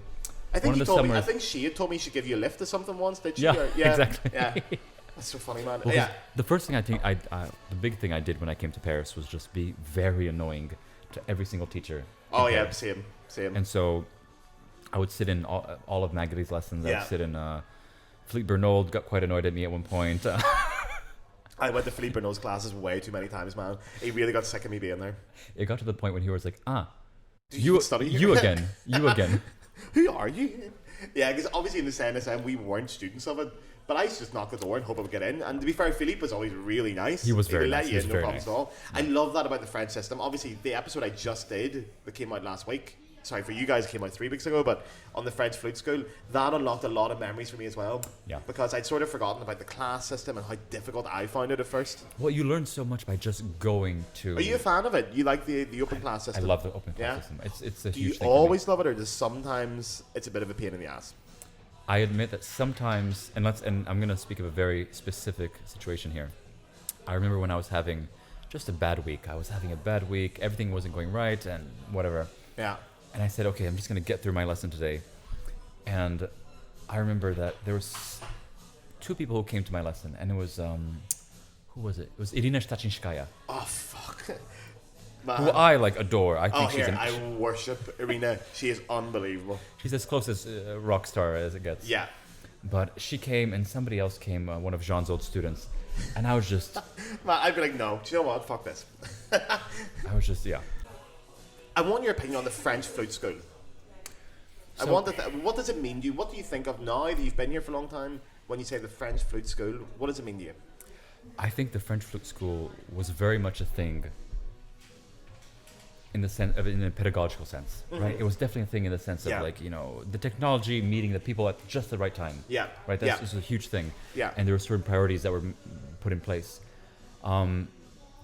I think one of the summers. I think she had told me she'd give you a lift or something once, did she? Yeah, exactly. Yeah. That's so funny, man. Well, yeah. The first thing the big thing I did when I came to Paris was just be very annoying to every single teacher. Oh yeah, same. And so I would sit in all of Maggie's lessons. I would sit in Philippe Bernaud got quite annoyed at me at one point. I went to Philippe Bernaud's classes way too many times, man. He really got sick of me being there. It got to the point when he was like, you again. Who are you? Yeah, because obviously in the CNSM we weren't students of it, but I used to just knock the door and hope I would get in. And to be fair, Philippe was always really nice. He was very nice. He would let you in, no problems at all. I love that about the French system. Obviously, the episode I just did that came out last week, sorry, for you guys it came out 3 weeks ago, but on the French flute school, that unlocked a lot of memories for me as well. Yeah. Because I'd sort of forgotten about the class system and how difficult I found it at first. Well, you learn so much by just going to... Are you a fan of it? You like the open class system? I love the open class system. It's a huge thing. Do you always love it, or does sometimes it's a bit of a pain in the ass? I admit that sometimes, and I'm going to speak of a very specific situation here. I remember when I was having just a bad week. Everything wasn't going right and whatever. Yeah. And I said, okay, I'm just going to get through my lesson today. And I remember that there was 2 people who came to my lesson, and it was, who was it? It was Irina Stachinskaya. Oh, fuck. Man. Who I adore. I think I worship Irina. She is unbelievable. She's as close as rock star as it gets. Yeah. But she came, and somebody else came, one of Jean's old students, and I was just... Man, I'd be like, no, do you know what? Fuck this. I was just, yeah. I want your opinion on the French flute school. What does it mean to you? What do you think of now that you've been here for a long time when you say the French flute school? What does it mean to you? I think the French flute school was very much a thing in a pedagogical sense, right? It was definitely a thing in the sense of the technology meeting the people at just the right time. Yeah. Right? That's a huge thing. Yeah. And there were certain priorities that were put in place.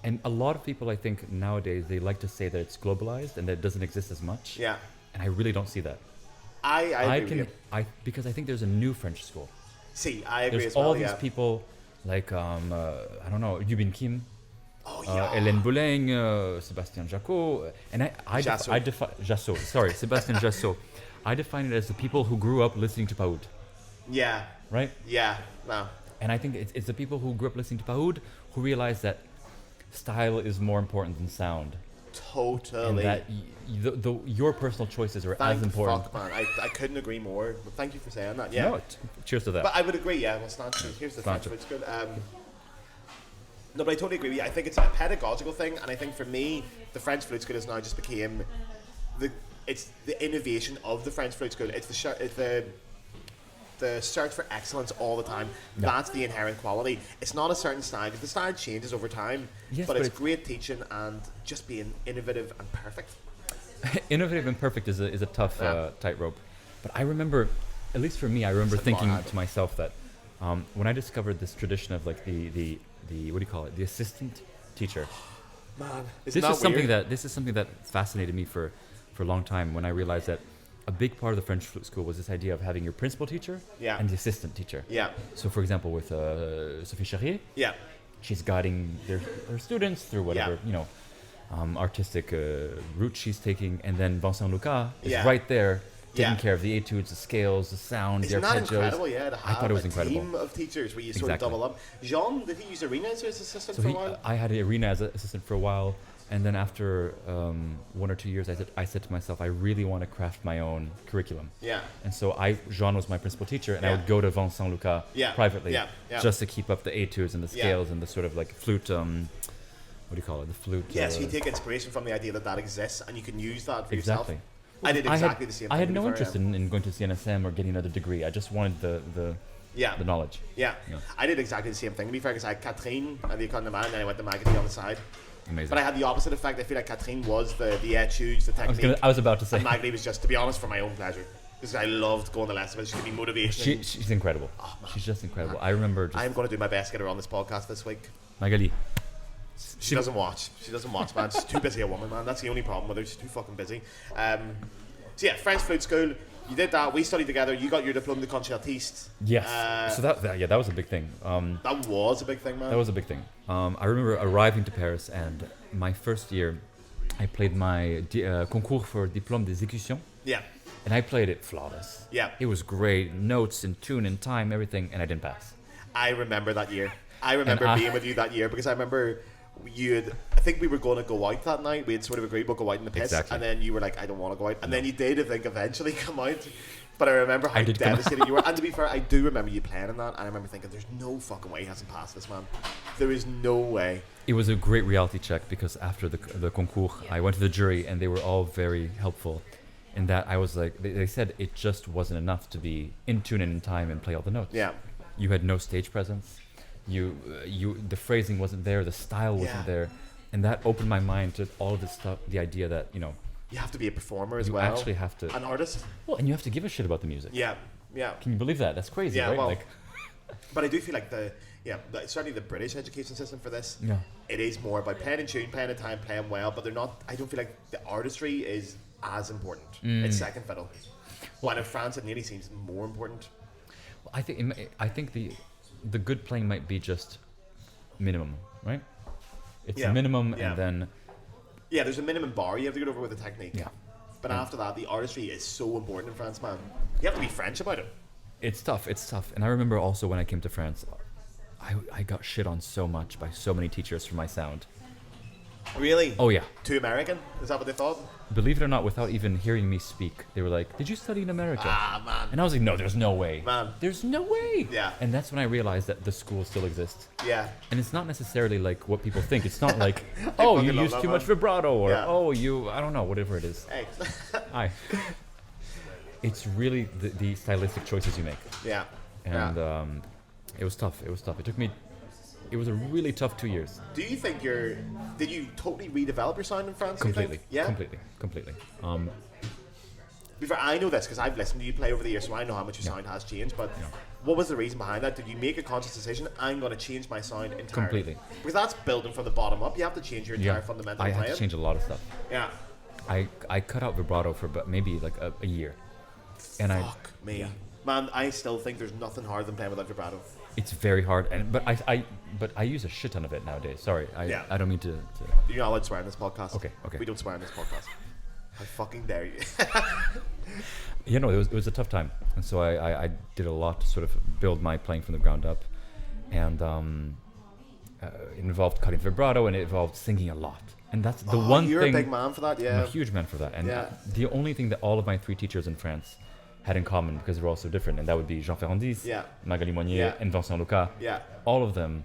And a lot of people, I think, nowadays, they like to say that it's globalized and that it doesn't exist as much. Yeah. And I really don't see that. I agree with you. Because I think there's a new French school. See, I agree there's as well, all these people, like, I don't know, Yubin Kim, Hélène Boulogne, Sébastien Jacot, and Sébastien Jassot. I define it as the people who grew up listening to Paoud. Yeah. Right? Yeah. No. And I think it's the people who grew up listening to Paoud who realize that style is more important than sound. Totally. And that your personal choices are as important. Fuck, man. I couldn't agree more. But thank you for saying that. Yeah. No, cheers to that. But I would agree, yeah. Well, stand to. Here's the French flute school. No, but I totally agree with you. I think it's a pedagogical thing, and I think for me, the French flute school has now just became it's the innovation of the French flute school. It's the search for excellence all the time. Yeah. That's the inherent quality. It's not a certain style, because the style changes over time. Yes, but it's great teaching and just being innovative and perfect. Innovative and perfect is a tough tightrope. But I remember, at least for me, I remember thinking to myself that when I discovered this tradition of like the what do you call it? The assistant teacher. Man, this is something that fascinated me for a long time, when I realized that a big part of the French flute school was this idea of having your principal teacher and the assistant teacher. Yeah. So, for example, with Sophie Charrier, she's guiding her students through whatever artistic route she's taking, and then Vincent Lucas is right there taking care of the etudes, the scales, the sound, the arpeggios. Isn't that incredible? Yeah, to have I thought it was incredible. Team of teachers where you sort of double up. Jean, did he use Irina as his assistant for a while? I had Irina as an assistant for a while. And then after 1 or 2 years, I said to myself, I really want to craft my own curriculum. Yeah. And so Jean was my principal teacher, and I Yeah. would go to Vincent Lucas privately, Yeah. Yeah. just to keep up the etudes and the scales and the sort of like flute. What do you call it? The flute. Yes, you take inspiration from the idea that exists, and you can use that for Exactly. yourself. I did exactly the same thing. I had no to be interest fair, in going to CNSM or getting another degree. I just wanted the knowledge. Yeah. I did exactly the same thing, to be fair, because I had Catherine at the École Normale, and then I went to Maggie on the side. Amazing. But I had the opposite effect. I feel like Catherine was the etudes, the technique. I was about to say. And Maggie was just, to be honest, for my own pleasure. Because I loved going to lessons. She gave me motivation. She's incredible. She's just incredible. I remember just... I'm going to do my best to get her on this podcast this week. Magali. She doesn't watch. She doesn't watch, man. She's too busy a woman, man. That's the only problem with her. She's too fucking busy. So yeah, French flute school. You did that. We studied together. You got your diplôme de concertiste. Yes. So that was a big thing. That was a big thing, man. That was a big thing. I remember arriving to Paris, and my first year, I played my concours for diplôme d'exécution. Yeah. And I played it flawless. Yeah. It was great. Notes and tune and time, everything, and I didn't pass. I remember that year. I remember being with you that year, because I remember I think we were going to go out that night. We had sort of agreed we'll go out in the piss. Exactly. And then you were like, I don't want to go out. And then you did, I think, eventually come out. But I remember how devastated you were. And to be fair, I do remember you playing in that. And I remember thinking, there's no fucking way he hasn't passed this, man. There is no way. It was a great reality check, because after the concours, I went to the jury, and they were all very helpful. In that I was like, they said it just wasn't enough to be in tune and in time and play all the notes. Yeah. You had no stage presence. The phrasing wasn't there. The style wasn't there. And that opened my mind to all of this stuff. The idea that, you have to be a performer as you well. You actually have to. An artist. Well, and you have to give a shit about the music. Yeah. Yeah. Can you believe that? That's crazy, right? Well, but I do feel like certainly the British education system for this. Yeah. It is more about playing in tune, playing in time, playing well, but they're not. I don't feel like the artistry is as important. It's second fiddle. Well, in France, it nearly seems more important. Well, I think the good playing might be just minimum, right? It's a minimum, and then there's a minimum bar you have to get over with the technique. Yeah. But after that, the artistry is so important in France, man. You have to be French about it. It's tough. And I remember also when I came to France, I got shit on so much by so many teachers for my sound. Really? Oh yeah. Too American? Is that what they thought? Believe it or not, without even hearing me speak, they were like, "Did you study in America?" Ah, man. And I was like, "No, there's no way. Man. There's no way." Yeah. And that's when I realized that the school still exists. Yeah. And it's not necessarily like what people think. It's not like, "Oh, you use too much vibrato," or "Oh, I don't know, whatever it is." Hey. It's really the stylistic choices you make. Yeah. And it was tough. It was a really tough 2 years. Do you think did you totally redevelop your sound in France? Completely. Yeah. Completely. Before, I know this because I've listened to you play over the years, so I know how much your sound has changed. But what was the reason behind that? Did you make a conscious decision? I'm going to change my sound entirely. Completely. Because that's building from the bottom up. You have to change your entire fundamental. I had to change a lot of stuff. Yeah. I cut out vibrato for maybe like a year. And Fuck me. Yeah. Man, I still think there's nothing harder than playing without vibrato. It's very hard, but I use a shit ton of it nowadays. Sorry, I don't mean to. You're not allowed to swear on this podcast. Okay. We don't swear on this podcast. How fucking dare you? It was a tough time, and so I did a lot to sort of build my playing from the ground up, and it involved cutting vibrato, and it involved singing a lot. And that's the one thing. You're a big man for that, yeah. I'm a huge man for that, and the only thing that all of my 3 teachers in France had in common, because they were all so different, and that would be Jean Ferrandis, Magali Monnier, and Vincent Lucas. Yeah. All of them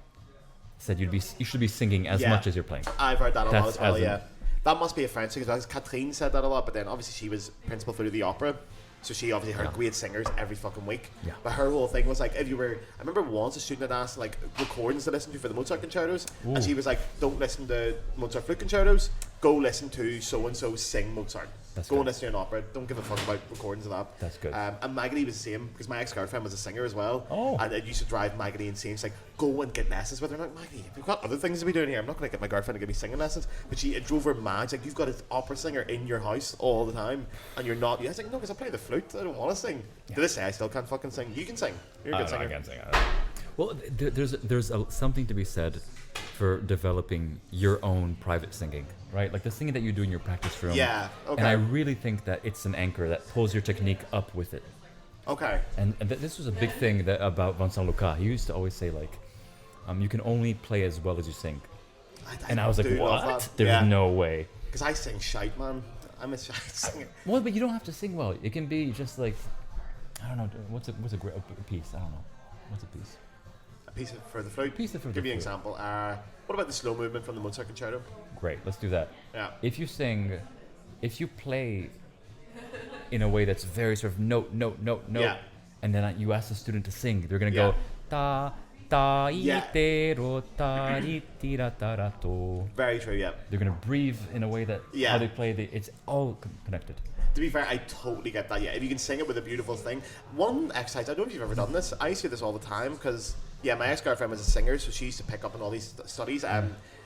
said you should be singing as much as you're playing. I've heard that a lot as well, That must be a French thing, because Catherine said that a lot, but then obviously she was principal flute of the opera, so she obviously heard great singers every fucking week. Yeah. But her whole thing was like, I remember once a student had asked like recordings to listen to for the Mozart concertos, and she was like, don't listen to Mozart flute concertos, go listen to so-and-so sing Mozart. Go and listen to an opera. Don't give a fuck about recordings of that. That's good. And Magali was the same, because my ex-girlfriend was a singer as well. Oh. And it used to drive Magali insane. She's like, go and get lessons with her. I'm like, Magali, we've got other things to be doing here. I'm not going to get my girlfriend to give me singing lessons. But it drove her mad. She's like, you've got an opera singer in your house all the time, and you're not. I was like, no, because I play the flute. I don't want to sing. To this day, I still can't fucking sing. You can sing. You're a good singer. I can't sing. Well, there's something to be said for developing your own private singing, right? Like the singing that you do in your practice room. Yeah, okay. And I really think that it's an anchor that pulls your technique up with it. Okay. And this was a big thing about Vincent Lucas. He used to always say, like, you can only play as well as you sing. And I was like, do love what? that. There's Yeah. no way. Because I sing shite, man. I'm a shite singer. Well, but you don't have to sing well. It can be just like, I don't know, what's a piece? I don't know. What's a piece? A piece for the flute. Piece for the Give you an flute. example. What about the slow movement from the Mozart Concerto? Great, let's do that. Yeah. If you play in a way that's very sort of note, Yeah. and then you ask the student to sing, they're gonna Yeah. go ta ta Yeah. ite ro ta ri ti ra ta ra to. Very true, yeah. They're gonna breathe in a way that Yeah. how they play. It's all connected. To be fair, I totally get that, yeah. If you can sing it with a beautiful thing. One exercise, I don't know if you've ever done this, I used to do this all the time, because, yeah, my ex-girlfriend was a singer, so she used to pick up on all these studies.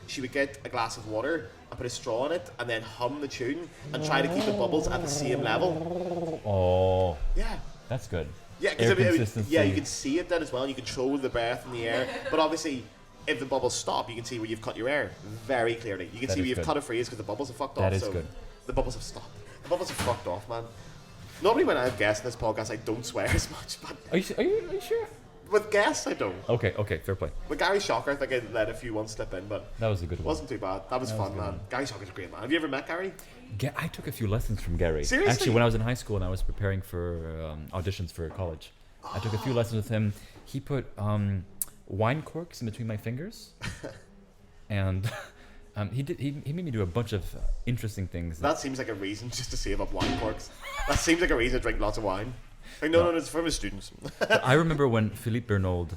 She would get a glass of water and put a straw in it, and then hum the tune, and try to keep the bubbles at the same level. Oh, Yeah. that's good. Yeah, Air because consistency. yeah, you can see it then as well, and you control the breath in the air. But obviously, if the bubbles stop, you can see where you've cut your air very clearly. You can That see is where you've good. cut a freeze because the bubbles have fucked That off. is So good. the bubbles have stopped. The bubbles have fucked off, man. Normally, when I have guests in this podcast, I don't swear as much, but Are you sure? with guests, I don't. Okay, fair play. With Gary Shocker, I think I let a few ones slip in, but That was a good it one. wasn't too bad. That was That was fun, a good man. one. Gary Shocker's a great man. Have you ever met Gary? I took a few lessons from Gary. Seriously? Actually, when I was in high school and I was preparing for auditions for college, I took a few lessons with him. He put wine corks in between my fingers, and he made me do a bunch of interesting things. That seems like a reason just to save up wine corks. That seems like a reason to drink lots of wine. Like, no, it's for my students. I remember when Philippe Bernaud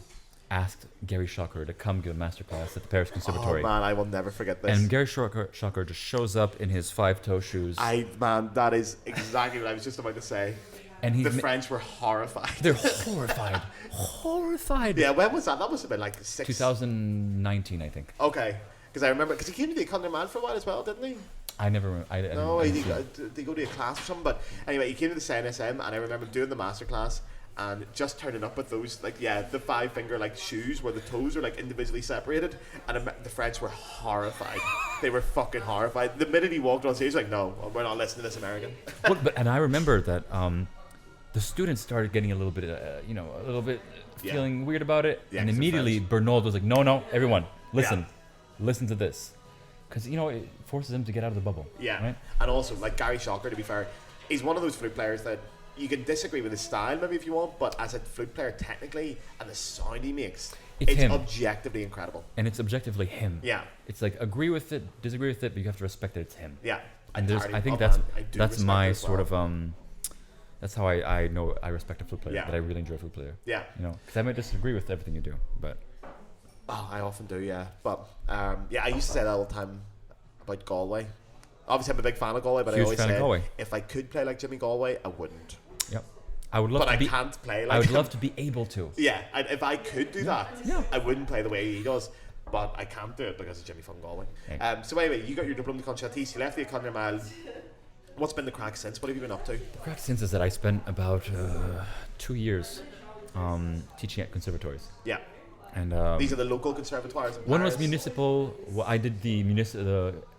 asked Gary Shocker to come give a masterclass at the Paris Oh Conservatory. man, I will never forget this. And Gary Shocker just shows up in his 5-toe shoes. Man, that is exactly what I was just about to say. And The French were horrified. they're horrified. Horrified. Yeah, when was that? That must have been like 2019, I think. Okay, because I remember, because he came to the École Normale for a while as well, didn't he? I never. I No, I he didn't they go to a class or something. But anyway, he came to the CNSM, and I remember doing the masterclass and just turning up with those, like, yeah, the 5-finger like shoes where the toes are like individually separated, and the French were horrified. They were fucking horrified. The minute he walked on stage, like, no, we're not listening to this American. and I remember that the students started getting a little bit, Yeah. feeling weird about it, Yeah, and 'cause they're immediately Bernaud was like, no, everyone, listen to this, because it forces them to get out of the bubble. Yeah, Right? and also, like, Gary Shocker, to be fair, he's one of those flute players that you can disagree with his style maybe if you want, but as a flute player technically, and the sound he makes, It's him. objectively incredible. And it's objectively him. Yeah. It's like agree with it, disagree with it, but you have to respect that it's him. Yeah. And Entirely. I think Oh, that's man, I do that's respect my it as sort well. of that's how I know I respect a flute player. Yeah. That I really enjoy a flute player. Yeah. Because I might disagree with everything you do, but Oh, I often do, yeah. But yeah, I used to say that all the time about Galway. Obviously, I'm a big fan of Galway, but I Huge always fan of say Galway. if I could play like Jimmy Galway, I wouldn't. yep. I would love But to I be. can't play like I would him. love to be able to. Yeah, if I could do that, Yeah. I wouldn't play the way he does. But I can't do it because of Jimmy from Galway. Right. So anyway, you got your diploma de concertiste, you left the École Normale. What's been the crack since? What have you been up to? The crack since is that I spent about 2 years teaching at conservatories. Yeah. And These are the local conservatoires in one was Paris. municipal. Well, I did the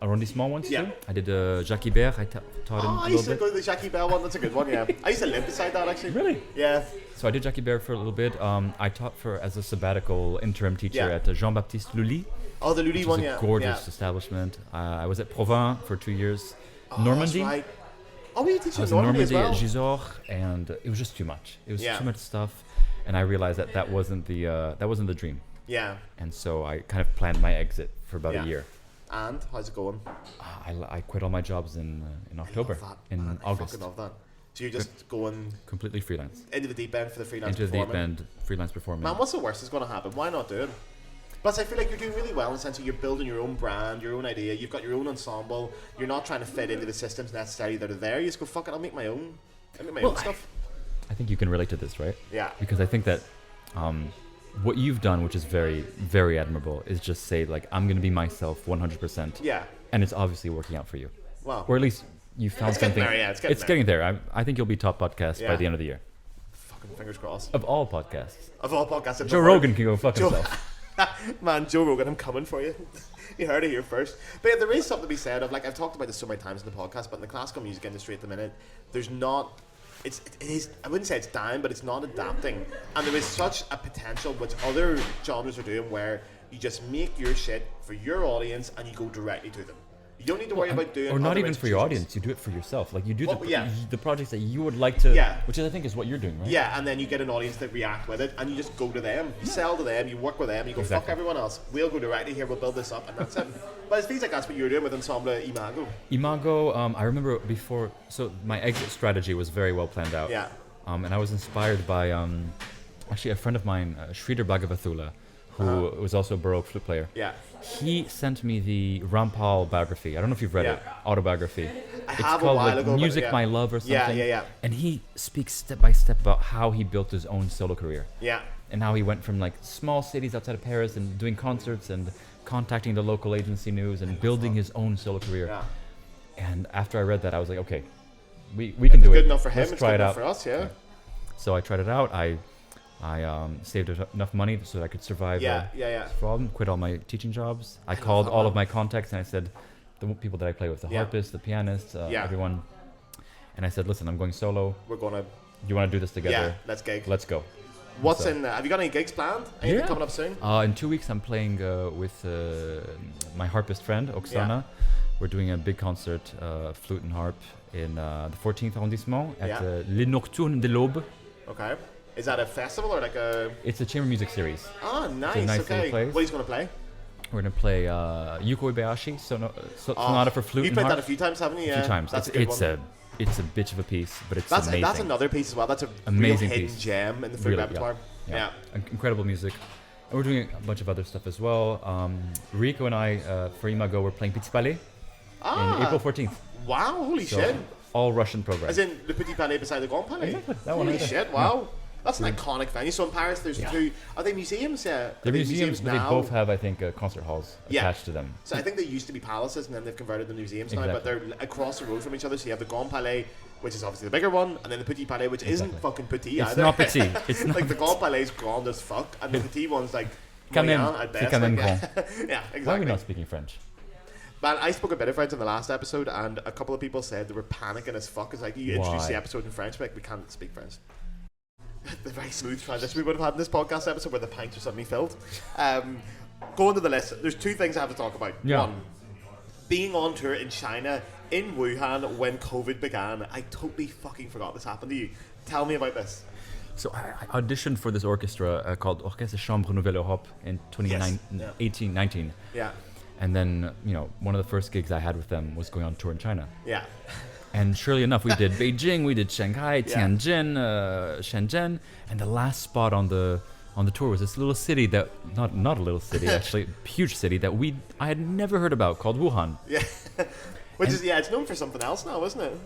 arrondissement ones Yeah. too. I did Jacques Ibert. I taught him Oh, a I little used to bit. go to the Jackie Bell one. That's a good one, yeah. I used to live beside that, actually. Really? Yeah. So I did Jacques Ibert for a little bit. I taught as a sabbatical interim teacher Yeah. at Jean-Baptiste Lully, Oh, the Ludi which one, is yeah. a gorgeous Yeah. establishment. I was at Provins for 2 years. Oh, Normandy. That's right. Oh, we teach I was in in Normandy Normandy as well. at Gisors, and it was just too much. It was Yeah. too much stuff, and I realized that wasn't the dream. Yeah. And so I kind of planned my exit for about Yeah. a year. And how's it going? I quit all my jobs in October, I love that, in man. August, I fucking love that. So you're just going completely freelance, into the deep end for the freelance into the deep performing. end, freelance performing. Man, what's the worst that's going to happen? Why not do it? Plus, I feel like you're doing really well in the sense that you're building your own brand, your own idea. You've got your own ensemble. You're not trying to fit into the systems necessarily that are there. You just go, fuck it, I'll make my own. I'll make my own stuff. I think you can relate to this, right? Yeah. Because I think that what you've done, which is very, very admirable, is just say like, I'm going to be myself 100%. Yeah. And it's obviously working out for you. Wow. Or at least you found It's getting something. there, yeah, it's getting getting there. I think you'll be top podcast by Yeah. the end of the year. Fucking fingers crossed. Of all podcasts. Of all podcasts, Joe Rogan can go fuck himself. Man, Joe Rogan, I'm coming for you. You heard it here first. But yeah, there is something to be said of, like, I've talked about this so many times in the podcast, but in the classical music industry at the minute, there's not, it is, I wouldn't say it's dying, but it's not adapting. And there is such a potential, which other genres are doing, where You just make your shit for your audience and you go directly to them. You don't need to worry about doing. Or not other even for your institutions. audience. You do it for yourself. Like you do Yeah. the projects that you would like to. Yeah. Which I think is what you're doing, right? Yeah, and then you get an audience that react with it, and you just go to them. You sell to them. You work with them. You go fuck everyone else. We'll go directly here. We'll build this up, and that's it. But it feels like that's what you're doing with Ensemble IMAGO. IMAGO. I remember before. So my exit strategy was very well planned out. Yeah. And I was inspired by actually a friend of mine, Sridhar Bhagavathula, who was also a Baroque flute player. Yeah. He sent me the Rampal biography. I don't know if you've read it. Autobiography. It's have called a while ago, Music, My Love or something. Yeah. And he speaks step by step about how he built his own solo career. Yeah. And how he went from like small cities outside of Paris and doing concerts and contacting the local agency news and building his own solo career. Yeah. And after I read that, I was like, okay, we can do it. It's good enough for him. Let's It's try good it enough out. for us. Yeah. So I tried it out. I saved enough money so that I could survive. Yeah. Problem. Quit all my teaching jobs. I called all of my contacts and I said, the people that I play with, the harpist, the pianist, everyone. And I said, listen, I'm going solo. We're gonna. You want to do this together? Yeah. Let's gig. Let's go. What's in? Have you got any gigs planned? Anything coming up soon? In 2 weeks, I'm playing with my harpist friend, Oksana. Yeah. We're doing a big concert, flute and harp, in the 14th arrondissement at Les Nocturnes de l'Aube. Okay. Is that a festival or like a? It's a chamber music series. Ah, nice. It's a nice okay. little place. What are you going to play? We're going to play Yuko Ibayashi, Sonata for flute You've and played harp. that a few times, haven't you? A few times. That's a good one. It's a bitch of a piece, but it's amazing. That's another piece as well. That's a amazing real hidden piece. gem in the flute repertoire. Yeah. Incredible music. And we're doing a bunch of other stuff as well. Rico and I, for IMAGO, we're playing Petit Palais in April 14th. Wow, holy shit. All Russian program. As in the Petit Palais beside the Grand Palais? Exactly. That one holy right shit, wow. That's an iconic venue. So in Paris, there's two. Are they museums? Yeah. They're museums, but now? they both have, I think, concert halls attached to them. So I think they used to be palaces, and then they've converted them to museums now. But they're across the road from each other. So you have the Grand Palais, which is obviously the bigger one, and then the Petit Palais, which isn't fucking petit either. It's not petit. It's not like the Grand Palais is grand as fuck, and the petit one's like quand même grand. Yeah, exactly. Why are we not speaking French? Man, I spoke a bit of French in the last episode, and a couple of people said they were panicking as fuck. It's like, you introduce the episode in French, like, we can't speak French. The very smooth transition we would have had in this podcast episode where the pints are suddenly filled. Going to the list, there's two things I have to talk about. Yeah. One, being on tour in China, in Wuhan, when COVID began. I totally fucking forgot this happened to you. Tell me about this. So I auditioned for this orchestra called Orchestre Chambre Nouvelle Europe in 2018-19. Yeah. And then, one of the first gigs I had with them was going on tour in China. Yeah. And surely enough, we did Beijing, we did Shanghai, Tianjin, Shenzhen, and the last spot on the tour was this little city that not a little city, actually a huge city that I had never heard about, called Wuhan. Yeah. It's known for something else now, isn't it?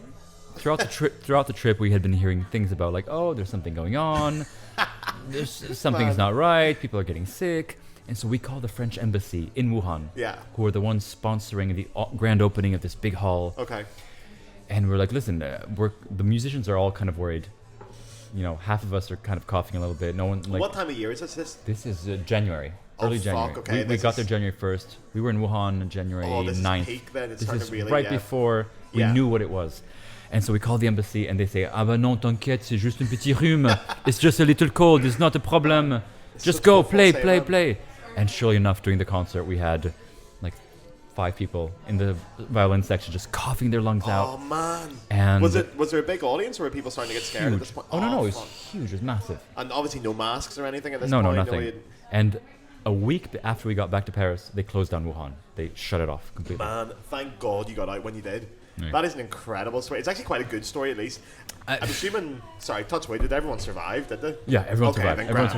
Throughout the trip, we had been hearing things about like, oh, there's something going on, something's not right, people are getting sick. And so we called the French embassy in Wuhan, who are the ones sponsoring the grand opening of this big hall. Okay. And we're like, listen, the musicians are all kind of worried. Half of us are kind of coughing a little bit. No one like. What time of year is this? This is January, early January. Fuck, okay. We got there January 1st. We were in Wuhan on January 9th. Is peak then. It's this is really, right before we knew what it was. And so we called the embassy and they say, ah bah non, t'inquiète, c'est juste un petit rhume. It's just a little cold. It's not a problem. Just go, play. And surely enough, during the concert, we had like 5 people in the violin section just coughing their lungs out. Oh man! And was there a big audience, or were people starting to get scared at this point? Oh no, it was huge. It was massive. And obviously no masks or anything at this point. No, nothing. And a week after we got back to Paris, they closed down Wuhan. They shut it off completely. Man, thank God you got out when you did. Yeah. That is an incredible story. It's actually quite a good story, at least. I'm assuming. Sorry, touch wood. Did everyone survive? Did they? Yeah, everyone survived. Everyone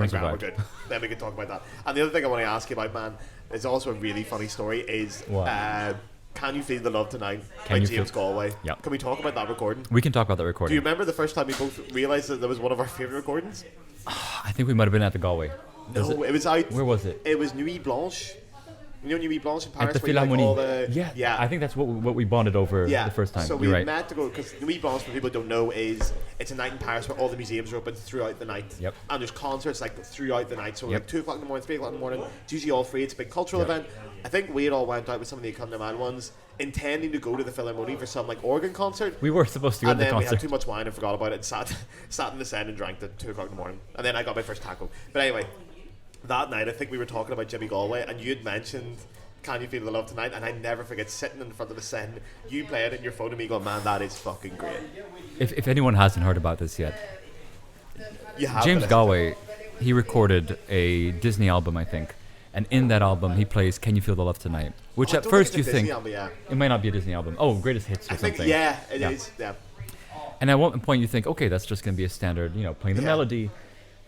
survived. We're good. Then we can talk about that. And the other thing I want to ask you about, man, is also a really funny story. Is Can You Feel the Love Tonight by James Galway? Yeah. Can we talk about that recording? We can talk about that recording. Do you remember the first time we both realised that that was one of our favourite recordings? I think we might have been at the Galway. No, it was out. Where was it? It was Nuit Blanche. You know Nuit Blanche in Paris? At the Philharmonie. Yeah. I think that's what we bonded over the first time. So we met to go, because Nuit Blanche, for people who don't know, it's a night in Paris where all the museums are open throughout the night. Yep. And there's concerts like throughout the night. So like 2 o'clock in the morning, 3 o'clock in the morning. It's usually all free. It's a big cultural event. I think we had all went out with some of the École Normale ones, intending to go to the Philharmonie for some like organ concert. We were supposed to go to the concert. And then we had too much wine and forgot about it and sat in the sand and drank at 2 o'clock in the morning. And then I got my first taco. But anyway, that night, I think we were talking about Jimmy Galway, and you had mentioned Can You Feel the Love Tonight, and I never forget sitting in front of the scene, you play it in your phone and me going, man, that is fucking great. If anyone hasn't heard about this yet, You have James Galway, he recorded a Disney album, I think, and in that album he plays Can You Feel the Love Tonight, which at first you think it might not be a Disney album. Oh, Greatest Hits or something. Yeah, it is. Yeah. And at one point you think, okay, that's just going to be a standard, playing the melody.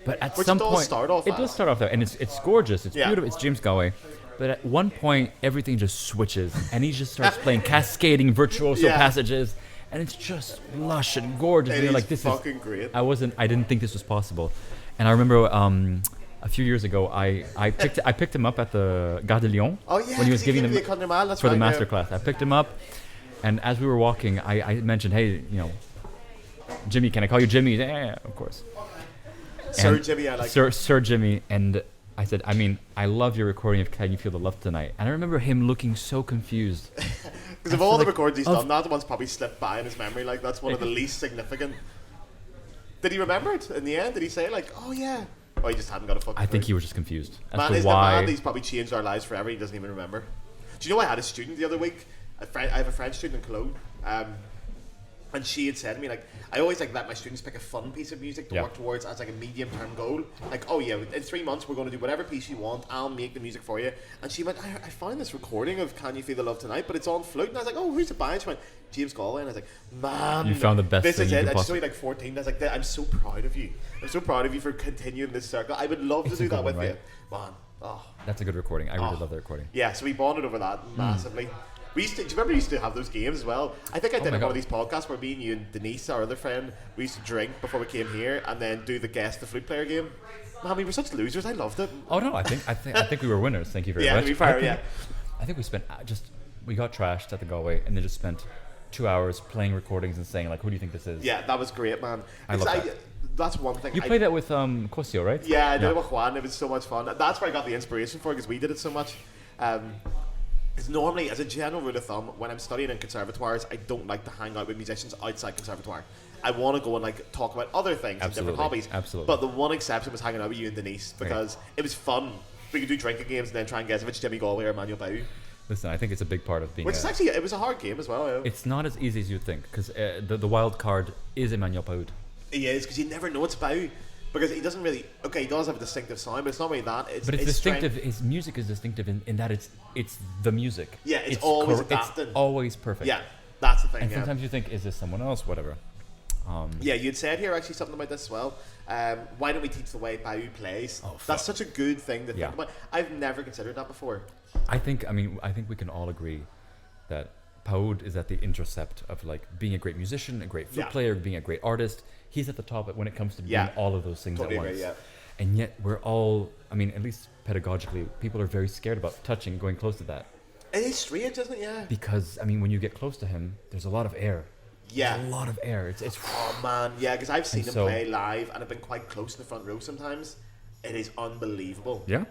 But at some point, it does start off there, and it's gorgeous, it's beautiful, it's James Galway. But at one point, everything just switches, and he just starts playing cascading virtuoso passages, and it's just lush and gorgeous. It and is fucking great. I didn't think this was possible, and I remember a few years ago, I picked him up at the Gare de Lyon when he was giving the École Normale, for the master class. I picked him up, and as we were walking, I mentioned, hey, Jimmy, can I call you Jimmy? Yeah, of course. Sir Jimmy, I like Sir Jimmy, and I said, I love your recording of Can You Feel the Love Tonight. And I remember him looking so confused. Because of all the recordings he's done, that one's probably slipped by in his memory. Like, that's one of the least significant. Did he remember it in the end? Did he say, like, oh yeah? Or he just hadn't got a fucking I think he was just confused as man, to why. Man, he's probably changed our lives forever. He doesn't even remember. Do you know I had a student the other week? I have a French student in Cologne. And she had said to me, like, I always let my students pick a fun piece of music to work towards as like a medium term goal. Like, oh yeah, in 3 months we're going to do whatever piece you want. I'll make the music for you. And she went, I found this recording of Can You Feel the Love Tonight, but it's on Flute. And I was like, oh, who's it by? And she went, James Galway. And I was like, man, you found the best this thing is you it. could And she's possibly. only like 14. I was like, I'm so proud of you. I'm so proud of you for continuing this circle. I would love to do that with you, man. Oh, that's a good recording. I really love that recording. Yeah, so we bonded over that massively. Do you remember we used to have those games as well? I think I did one of these podcasts where me and you and Denise, our other friend, we used to drink before we came here and then do the guess the flute player game. Man, we were such losers. I loved it. Oh no, I think we were winners. Thank you very much. Yeah, to be fair, I think we spent we got trashed at the Galway and then just spent 2 hours playing recordings and saying like, who do you think this is? Yeah, that was great, man. I love that. That's one thing. You played that with Cosio, right? Yeah, I did it with Juan. It was so much fun. That's where I got the inspiration for it because we did it so much. Because normally, as a general rule of thumb, when I'm studying in conservatoires, I don't like to hang out with musicians outside conservatoire. I want to go and like talk about other things and different hobbies. Absolutely. But the one exception was hanging out with you and Denise because it was fun. We could do drinking games and then try and guess if it's Jimmy Galway or Emmanuel Bayou. Listen, I think it's a big part of being. Which is actually, it was a hard game as well. Yeah. It's not as easy as you'd think because the wild card is Emmanuel Bayou. He is because you never know it's Bayou. Because he doesn't really. Okay, he does have a distinctive sound, but it's not really that. It's distinctive. Strength. His music is distinctive in that it's the music. Yeah, it's always adapted. It's always perfect. Yeah, that's the thing. And sometimes you think, is this someone else? Whatever. Yeah, you'd said here actually something about this as well. Why don't we teach the way Bayou plays? Oh, that's such a good thing to think about. I've never considered that before. I think we can all agree that Paud is at the intercept of like being a great musician, a great flute player, being a great artist. He's at the top when it comes to doing all of those things at once. Agree, and yet we're all, at least pedagogically, people are very scared about touching, going close to that. It is strange, isn't it? Yeah. Because, when you get close to him, there's a lot of air. Yeah. There's a lot of air. It's oh, man. Yeah, because I've seen him play live and I've been quite close to the front row sometimes. It is unbelievable. Yeah.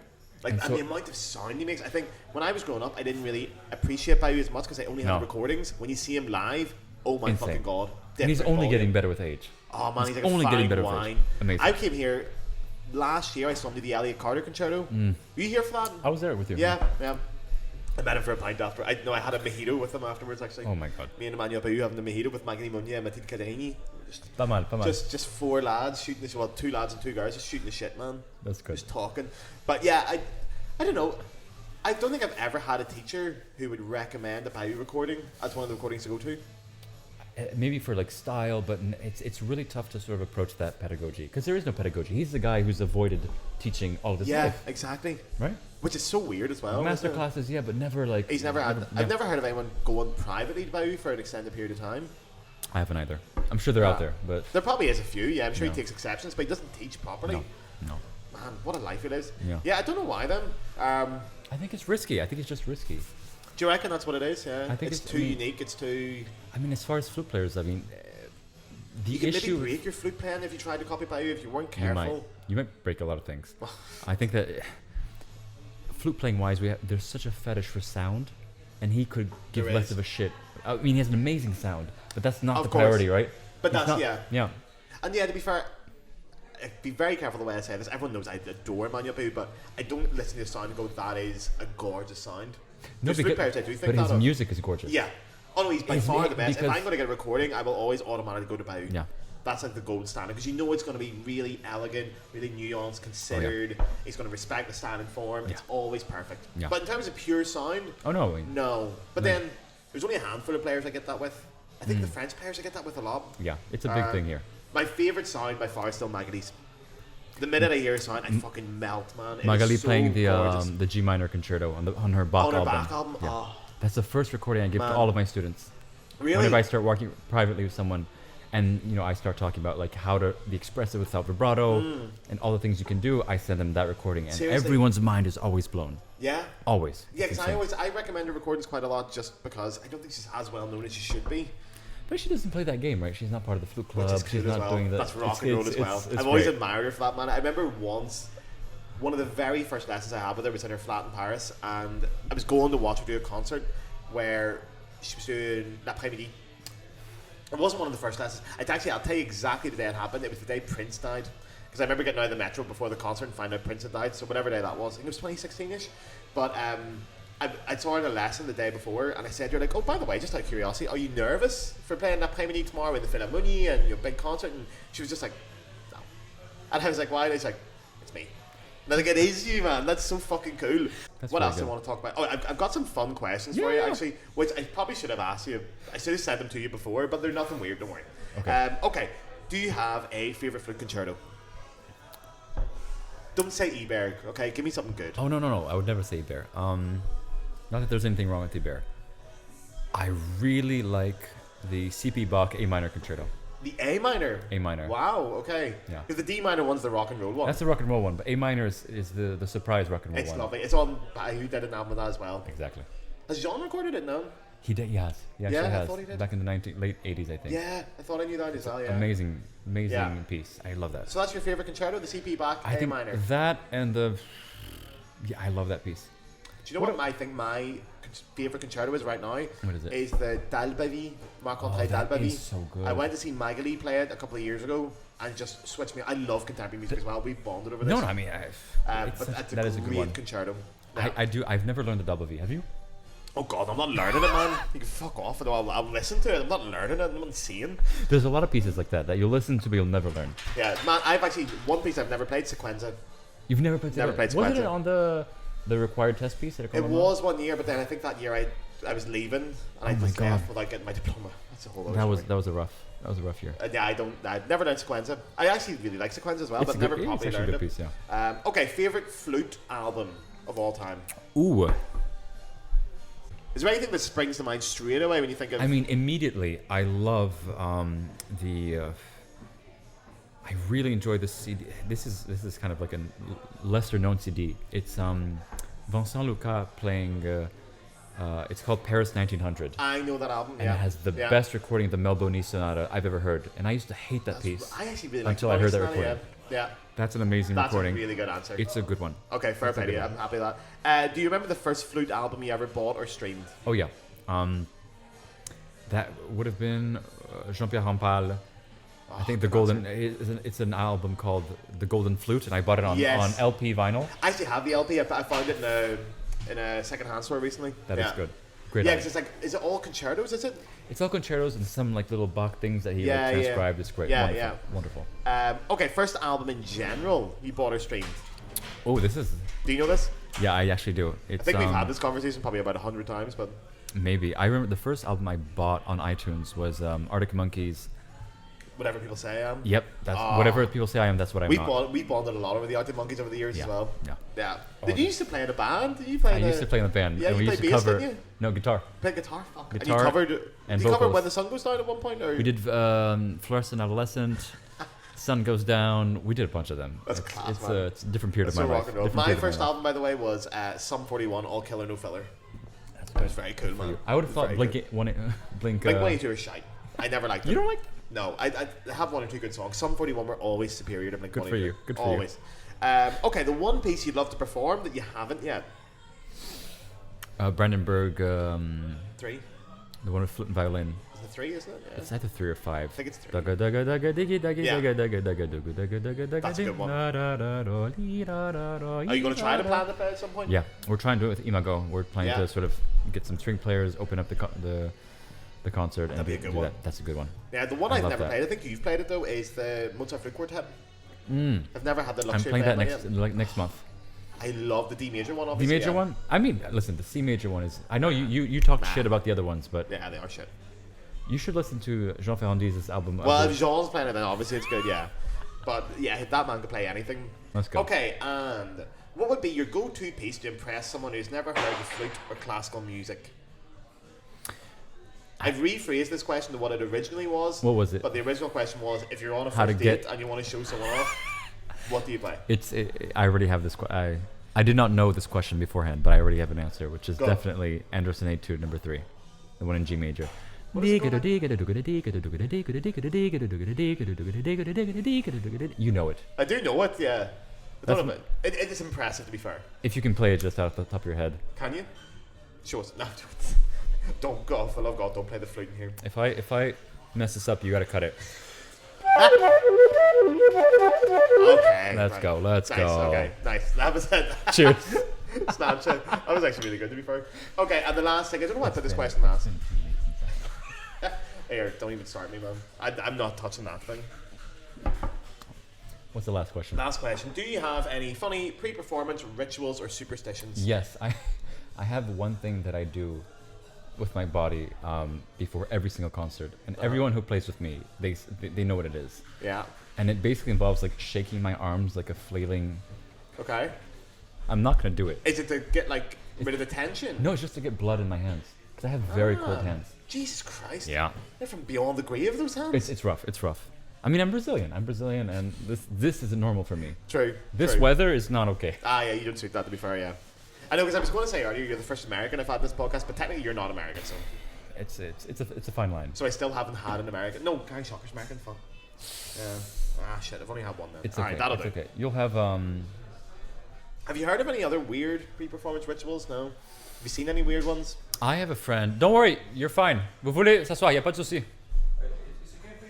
And the amount of sound he makes. I think when I was growing up, I didn't really appreciate Bayou as much because I only had recordings. When you see him live, oh my fucking God. And he's only getting better with age. Oh man, he's like only getting better wine. with age. Amazing. I came here last year. I saw him do the Elliott Carter concerto. Were you here for that? I was there with you. Yeah. I met him for a pint after. I had a mojito with him afterwards. Actually. Oh my God. Me and Emmanuel Bayou having the mojito with Magni Munya and Matilde Cadeni. Pas mal. Just 4 lads shooting the shit. Well, 2 lads and 2 girls just shooting the shit, man. That's good. Just talking. But yeah, I don't know. I don't think I've ever had a teacher who would recommend a Bayou recording as one of the recordings to go to. Maybe for like style, but it's really tough to sort of approach that pedagogy because there is no pedagogy. He's the guy who's avoided teaching all of his life. Yeah, exactly. Right? Which is so weird as well. Master classes, yeah, but never like. He's never had. I've never heard of anyone going privately to Bayou for an extended period of time. I haven't either. I'm sure they're out there, but there probably is a few. Yeah, I'm sure he takes exceptions, but he doesn't teach properly. No. Man, what a life it is. Yeah. I don't know why then. I think it's risky. I think it's just risky. Do you reckon that's what it is? Yeah. I think it's too unique. It's too. As far as flute players, the you could issue. Maybe break your flute playing if you tried to copy Bayou if you weren't careful. You might break a lot of things. I think that flute playing wise, there's such a fetish for sound, and he could give less of a shit. He has an amazing sound, but that's not the priority, right? But that's yeah. And yeah, to be fair, be very careful the way I say this. Everyone knows I adore Manuel Boo, but I don't listen to the sound and go, that is a gorgeous sound. No, There's flute players I do think but that his music is gorgeous. Yeah. Oh no, he's by far the best. If because- I'm going to get a recording, I will always automatically go to Boo. Yeah. That's like the gold standard, because you know it's going to be really elegant, really nuanced, considered. He's going to respect the standard form. It's always perfect. Yeah. But in terms of pure sound, no. But then there's only a handful of players I get that with. I think the French players I get that with a lot. Yeah, it's a big thing here. My favourite sound by far is still Magali's. The minute I hear a sound, I fucking melt, man. It Magali is so playing gorgeous. the G minor concerto on her Bach On her album. back album. Yeah. Oh, That's the first recording I give to all of my students. really? Whenever I start working privately with someone, and I start talking about like how to be expressive without vibrato and all the things you can do, I send them that recording, and Seriously? everyone's mind is always blown. Yeah. Always. Yeah, It's because insane. I recommend her recordings quite a lot, just because I don't think she's as well known as she should be. But she doesn't play that game, right? She's not part of the flute club. Which is She's cool as not well. doing that. That's rock and roll as well. I've always admired her for that, man. I remember once, one of the very first lessons I had with her was in her flat in Paris, and I was going to watch her do a concert where she was doing L'après-midi. It wasn't one of the first lessons. I'll tell you exactly the day it happened. It was the day Prince died. Because I remember getting out of the metro before the concert and finding out Prince had died. So whatever day that was, I think it was 2016-ish. But I saw her in a lesson the day before, and I said to her, like, oh, by the way, just out of curiosity, are you nervous for playing L'après-midi tomorrow in the Philharmonie and your big concert? And she was just like, no. And I was like, why? And she's like, it's me. And I was like, it is you, man. That's so fucking cool. That's what really else do I good. want to talk about? Oh, I've got some fun questions for you, actually, which I probably should have asked you. I should have sent them to you before, but they're nothing weird, don't worry. Okay. Okay. Do you have a favourite flute concerto? Don't say Eberg, okay? Give me something good. Oh no! I would never say Bear. Not that there's anything wrong with the Bear. I really like the C.P. Bach A minor concerto. The A minor? A minor. Wow, okay. Yeah. Because the D minor one's the rock and roll one. That's the rock and roll one, but A minor is the surprise rock and roll It's one. lovely. It's on who did an album with that as well. Exactly. Has Jean recorded it now? He did. Yes. He actually Yeah, I has. thought he did. Back in the late 80s, I think. Yeah, I thought I knew that as well, yeah. Amazing Yeah. piece. I love that. So that's your favourite concerto, the C.P. Bach I A think minor. that and I love that piece. Do you know what I think my favourite concerto is right now? What is it? Is the Dalbavie, Marc-André that Dalbavie. is so good. I went to see Magali play it a couple of years ago and it just switched me. I love contemporary music as well. We bonded over this. No, I mean, But that's that is a good one. great concerto. I do. I've never learned the double V. Have you? Oh God, I'm not learning it, man. You can fuck off. I'll listen to it. I'm not learning it. I'm not seeing. There's a lot of pieces like that you'll listen to but you'll never learn. Yeah, man. I've actually one piece I've never played, Sequenza. You've never played. Never played Wasn't Sequenza. it on the required test piece at École? It was one year, but then I think that year I was leaving and I my just God. left without getting my diploma. That's a whole other story. That was a rough year. Yeah, I've never learned Sequenza. I actually really like Sequenza as well, It's but a never good, properly it's actually learned a it. good piece, yeah. Okay, favorite flute album of all time. Ooh. Is there anything that springs to mind straight away when you think of? I mean, immediately, I love I really enjoy this CD. This is kind of like a lesser known CD. It's Vincent Lucas playing. It's called Paris 1900. I know that album. And it has the best recording of the Melbourne Sonata I've ever heard. And I used to hate that piece. I actually really like until I heard that Sonata, recording. Yeah. That's an amazing That's recording. a really good answer. It's a good one. Okay, fair That's a play. good Yeah, one. I'm happy with that. Do you remember the first flute album you ever bought or streamed? Oh yeah, that would have been Jean-Pierre Rampal. I think the Golden. It's an album called The Golden Flute, and I bought it on LP vinyl. I actually have the LP. I found it in a second-hand store recently. That is good. Great. Yeah, album. because it's like, is it all concertos? Is it? It's all concertos and some like little Bach things that he like, transcribed. It's great. Yeah, Wonderful. Okay, first album in general you bought or streamed. Oh, this is. Do you know this? Yeah, I actually do. It's, I think we've had this conversation probably about 100 times, but maybe. I remember the first album I bought on iTunes was Arctic Monkeys. Whatever people say I am. Yep, that's whatever people say I am. That's what I'm not. We bonded a lot over the Arctic Monkeys over the years as well. Yeah. Did you used to play in a band? Did you play? I used to play in a band. Yeah, and we you used played to bass, cover. didn't you? No, guitar. Play guitar. Fuck. Guitar and you covered. and did you cover vocals. When the Sun Goes Down at one point, or We did Fluorescent Adolescent, Sun Goes Down. We did a bunch of them. That's class, man. It's a different period That's of so my rock life. and roll. Different My period of first album, by the way, was Sum 41, All Killer No Filler. That was very cool, man. I would have thought Blink. Blink 182 is shite. I never liked them. You don't like? No, I have one or two good songs. Sum 41 were always superior to Blink Good for 182. you. Good for always. Okay, the one piece you'd love to perform that you haven't yet. Brandenburg. 3. The one with flute and violin. Is it 3, isn't it? Yeah. It's either 3 or 5. I think it's 3. That's That's a good one. Are you going to try to plan it at some point? Yeah, we're trying to do it with IMAGO. We're planning to sort of get some string players, open up the concert, and That'd be a good one. That's a good one. Yeah, the one I've never played, I think you've played it though, is the Mozart Flute Quartet. I've never had the luxury I'm playing of that next month. I love the D major one, D obviously. major one? I mean, listen, the C major one is... I know you talked shit about the other ones, but... Yeah, they are shit. You should listen to Jean Ferrandis' album. Well, if Jean's playing it, then obviously it's good, yeah. But yeah, that man can play anything. Let's go. Okay, and what would be your go-to piece to impress someone who's never heard of flute or classical music? I've rephrased this question to what it originally was. What was it? But the original question was, if you're on a first date and you want to show someone off, what do you play? I already have this. I did not know this question beforehand, but I already have an answer, which is definitely Anderson Etude number 3, the one in G major. You know it. I do know it, yeah. It is impressive, to be fair. If you can play it just out the top of your head. Can you? Show us. No, don't go. For love of God, don't play the flute in here. If I mess this up, you gotta cut it. Okay. Let's go. Nice, okay, nice. That was it. Cheers. Snapchat. That was actually really good, to be fair. Okay, and the last thing, I don't know why I put this question last. Here, don't even start me, man. I'm not touching that thing. What's the last question? Last question. Do you have any funny pre-performance rituals or superstitions? Yes, I have one thing that I do with my body before every single concert, and everyone who plays with me, they know what it is. Yeah. And it basically involves like shaking my arms like a flailing. Okay. I'm not gonna do it. Is it to get like rid of the tension? No, it's just to get blood in my hands because I have very cold hands. Jesus Christ. Yeah. They're from beyond the grave, those hands. It's rough. It's rough. I mean, I'm Brazilian, and this isn't normal for me. True. This weather is not okay. Yeah, you don't suit that, to be fair, yeah. I know, because I was going to say earlier, you're the first American I've had this podcast, but technically you're not American, so... It's a fine line. So I still haven't had an American... No, Gary Shocker's American, fuck. Yeah. Shit, I've only had one then. It's Alright, okay. that'll do. Okay. You'll have... Have you heard of any other weird pre-performance rituals? No? Have you seen any weird ones? I have a friend... Don't worry, you're fine. Vous voulez s'asseoir, y a pas de souci.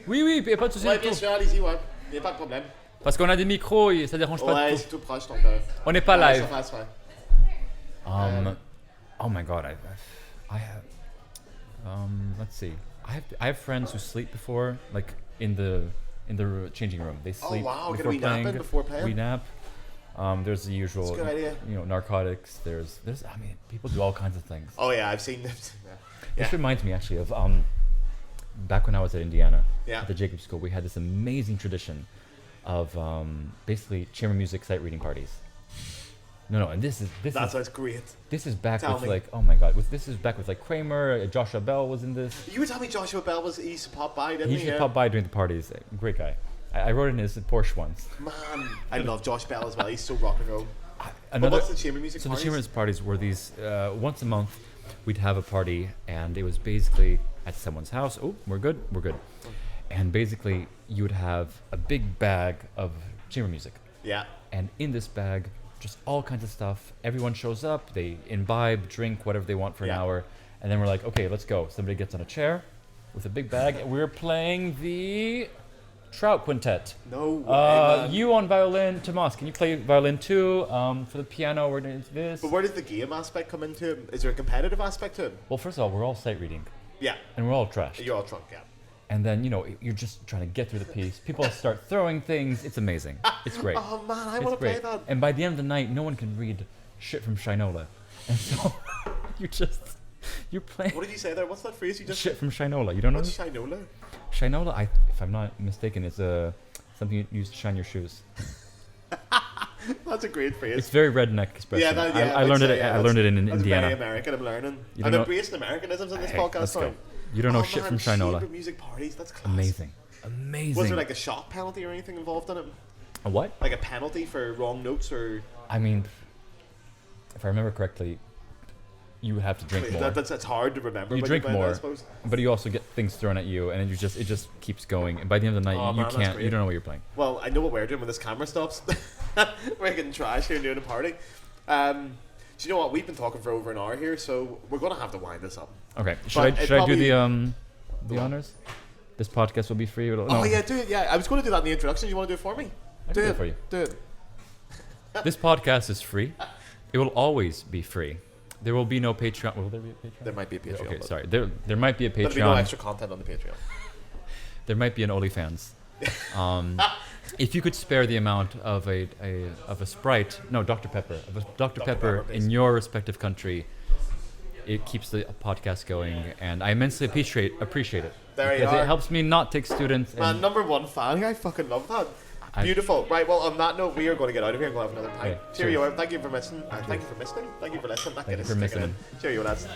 Oui, y a pas de souci. Ouais, bien sûr, allez-y, ouais. Y a pas de problème. Parce qu'on a des micros et ça dérange pas Ouais, de c'est tout. tout proche, donc... On n'est pas live. Ça fait, Oh my god, I have let's see. I have friends who sleep before, like in the changing room. They sleep before playing. Before playing. We nap. There's the usual, That's a good idea. Narcotics. There's I mean, people do all kinds of things. Oh yeah, I've seen them. This reminds me actually of back when I was at Indiana, at the Jacob School, we had this amazing tradition of basically chamber music sight reading parties. No, and this that sounds great. This is back with like, oh my god, this is back with like Kramer, Joshua Bell was in this. You were telling me Joshua Bell he used to pop by, didn't he? He used to pop by during the parties. Great guy. I rode in his Porsche once. Man, I love Josh Bell as well. He's so rock and roll. But what's the chamber music parties? So the chamber music parties were these, once a month, we'd have a party, and it was basically at someone's house. Oh, we're good. And basically, you would have a big bag of chamber music. Yeah. And in this bag, just all kinds of stuff. Everyone shows up, they imbibe, drink, whatever they want for an hour, and then we're like, okay, let's go. Somebody gets on a chair with a big bag, and we're playing the Trout Quintet. No way, you on violin, Thomaz, can you play violin too? For the piano, we're doing this. But where does the game aspect come into it? Is there a competitive aspect to it? Well, first of all, we're all sight reading. Yeah. And we're all trashed. You're all drunk, yeah. And then, you're just trying to get through the piece. People start throwing things. It's amazing. It's great. Oh, man, I want to play that. And by the end of the night, no one can read shit from Shinola. And so you're playing... What did you say there? What's that phrase you just Shit from Shinola. You don't know? What's Shinola? Shinola, if I'm not mistaken, is something you use to shine your shoes. That's a great phrase. It's very redneck expression. I learned it in Indiana. Very American, I'm learning. I'm embracing Americanisms in this podcast. Let's go. You don't know shit from Shinola. Chamber music parties, that's class. Amazing. Was there like a shot penalty or anything involved in it? A what? Like a penalty for wrong notes or... I mean, if I remember correctly, you have to drink more. That's hard to remember. You drink more, but you also get things thrown at you, and it just keeps going. And by the end of the night, you don't know what you're playing. Well, I know what we're doing when this camera stops. We're getting trash here and doing a party. So you know what? We've been talking for over an hour here, so we're going to have to wind this up. Okay. Should I do the honors? This podcast will be free. No. Oh yeah, do it. Yeah, I was going to do that in the introduction. You want to do it for me? Do it for you. Do it. This podcast is free. It will always be free. There will be no Patreon. Will there be a Patreon? There might be a Patreon. Okay, sorry. There might be a Patreon. There'll be no extra content on the Patreon. There might be an OnlyFans. If you could spare the amount of a Sprite, no, Dr. Pepper, of a Dr. Pepper in your respective country, it keeps the podcast going, and I immensely appreciate it. There you are. It helps me not take students. Man, #1 fan. I fucking love that. Beautiful. Right, well, on that note, we are going to get out of here and go have another pint. Okay, Cheerio. Thank you for listening. Thank you for listening. Thank you for listening. Cheerio, lads.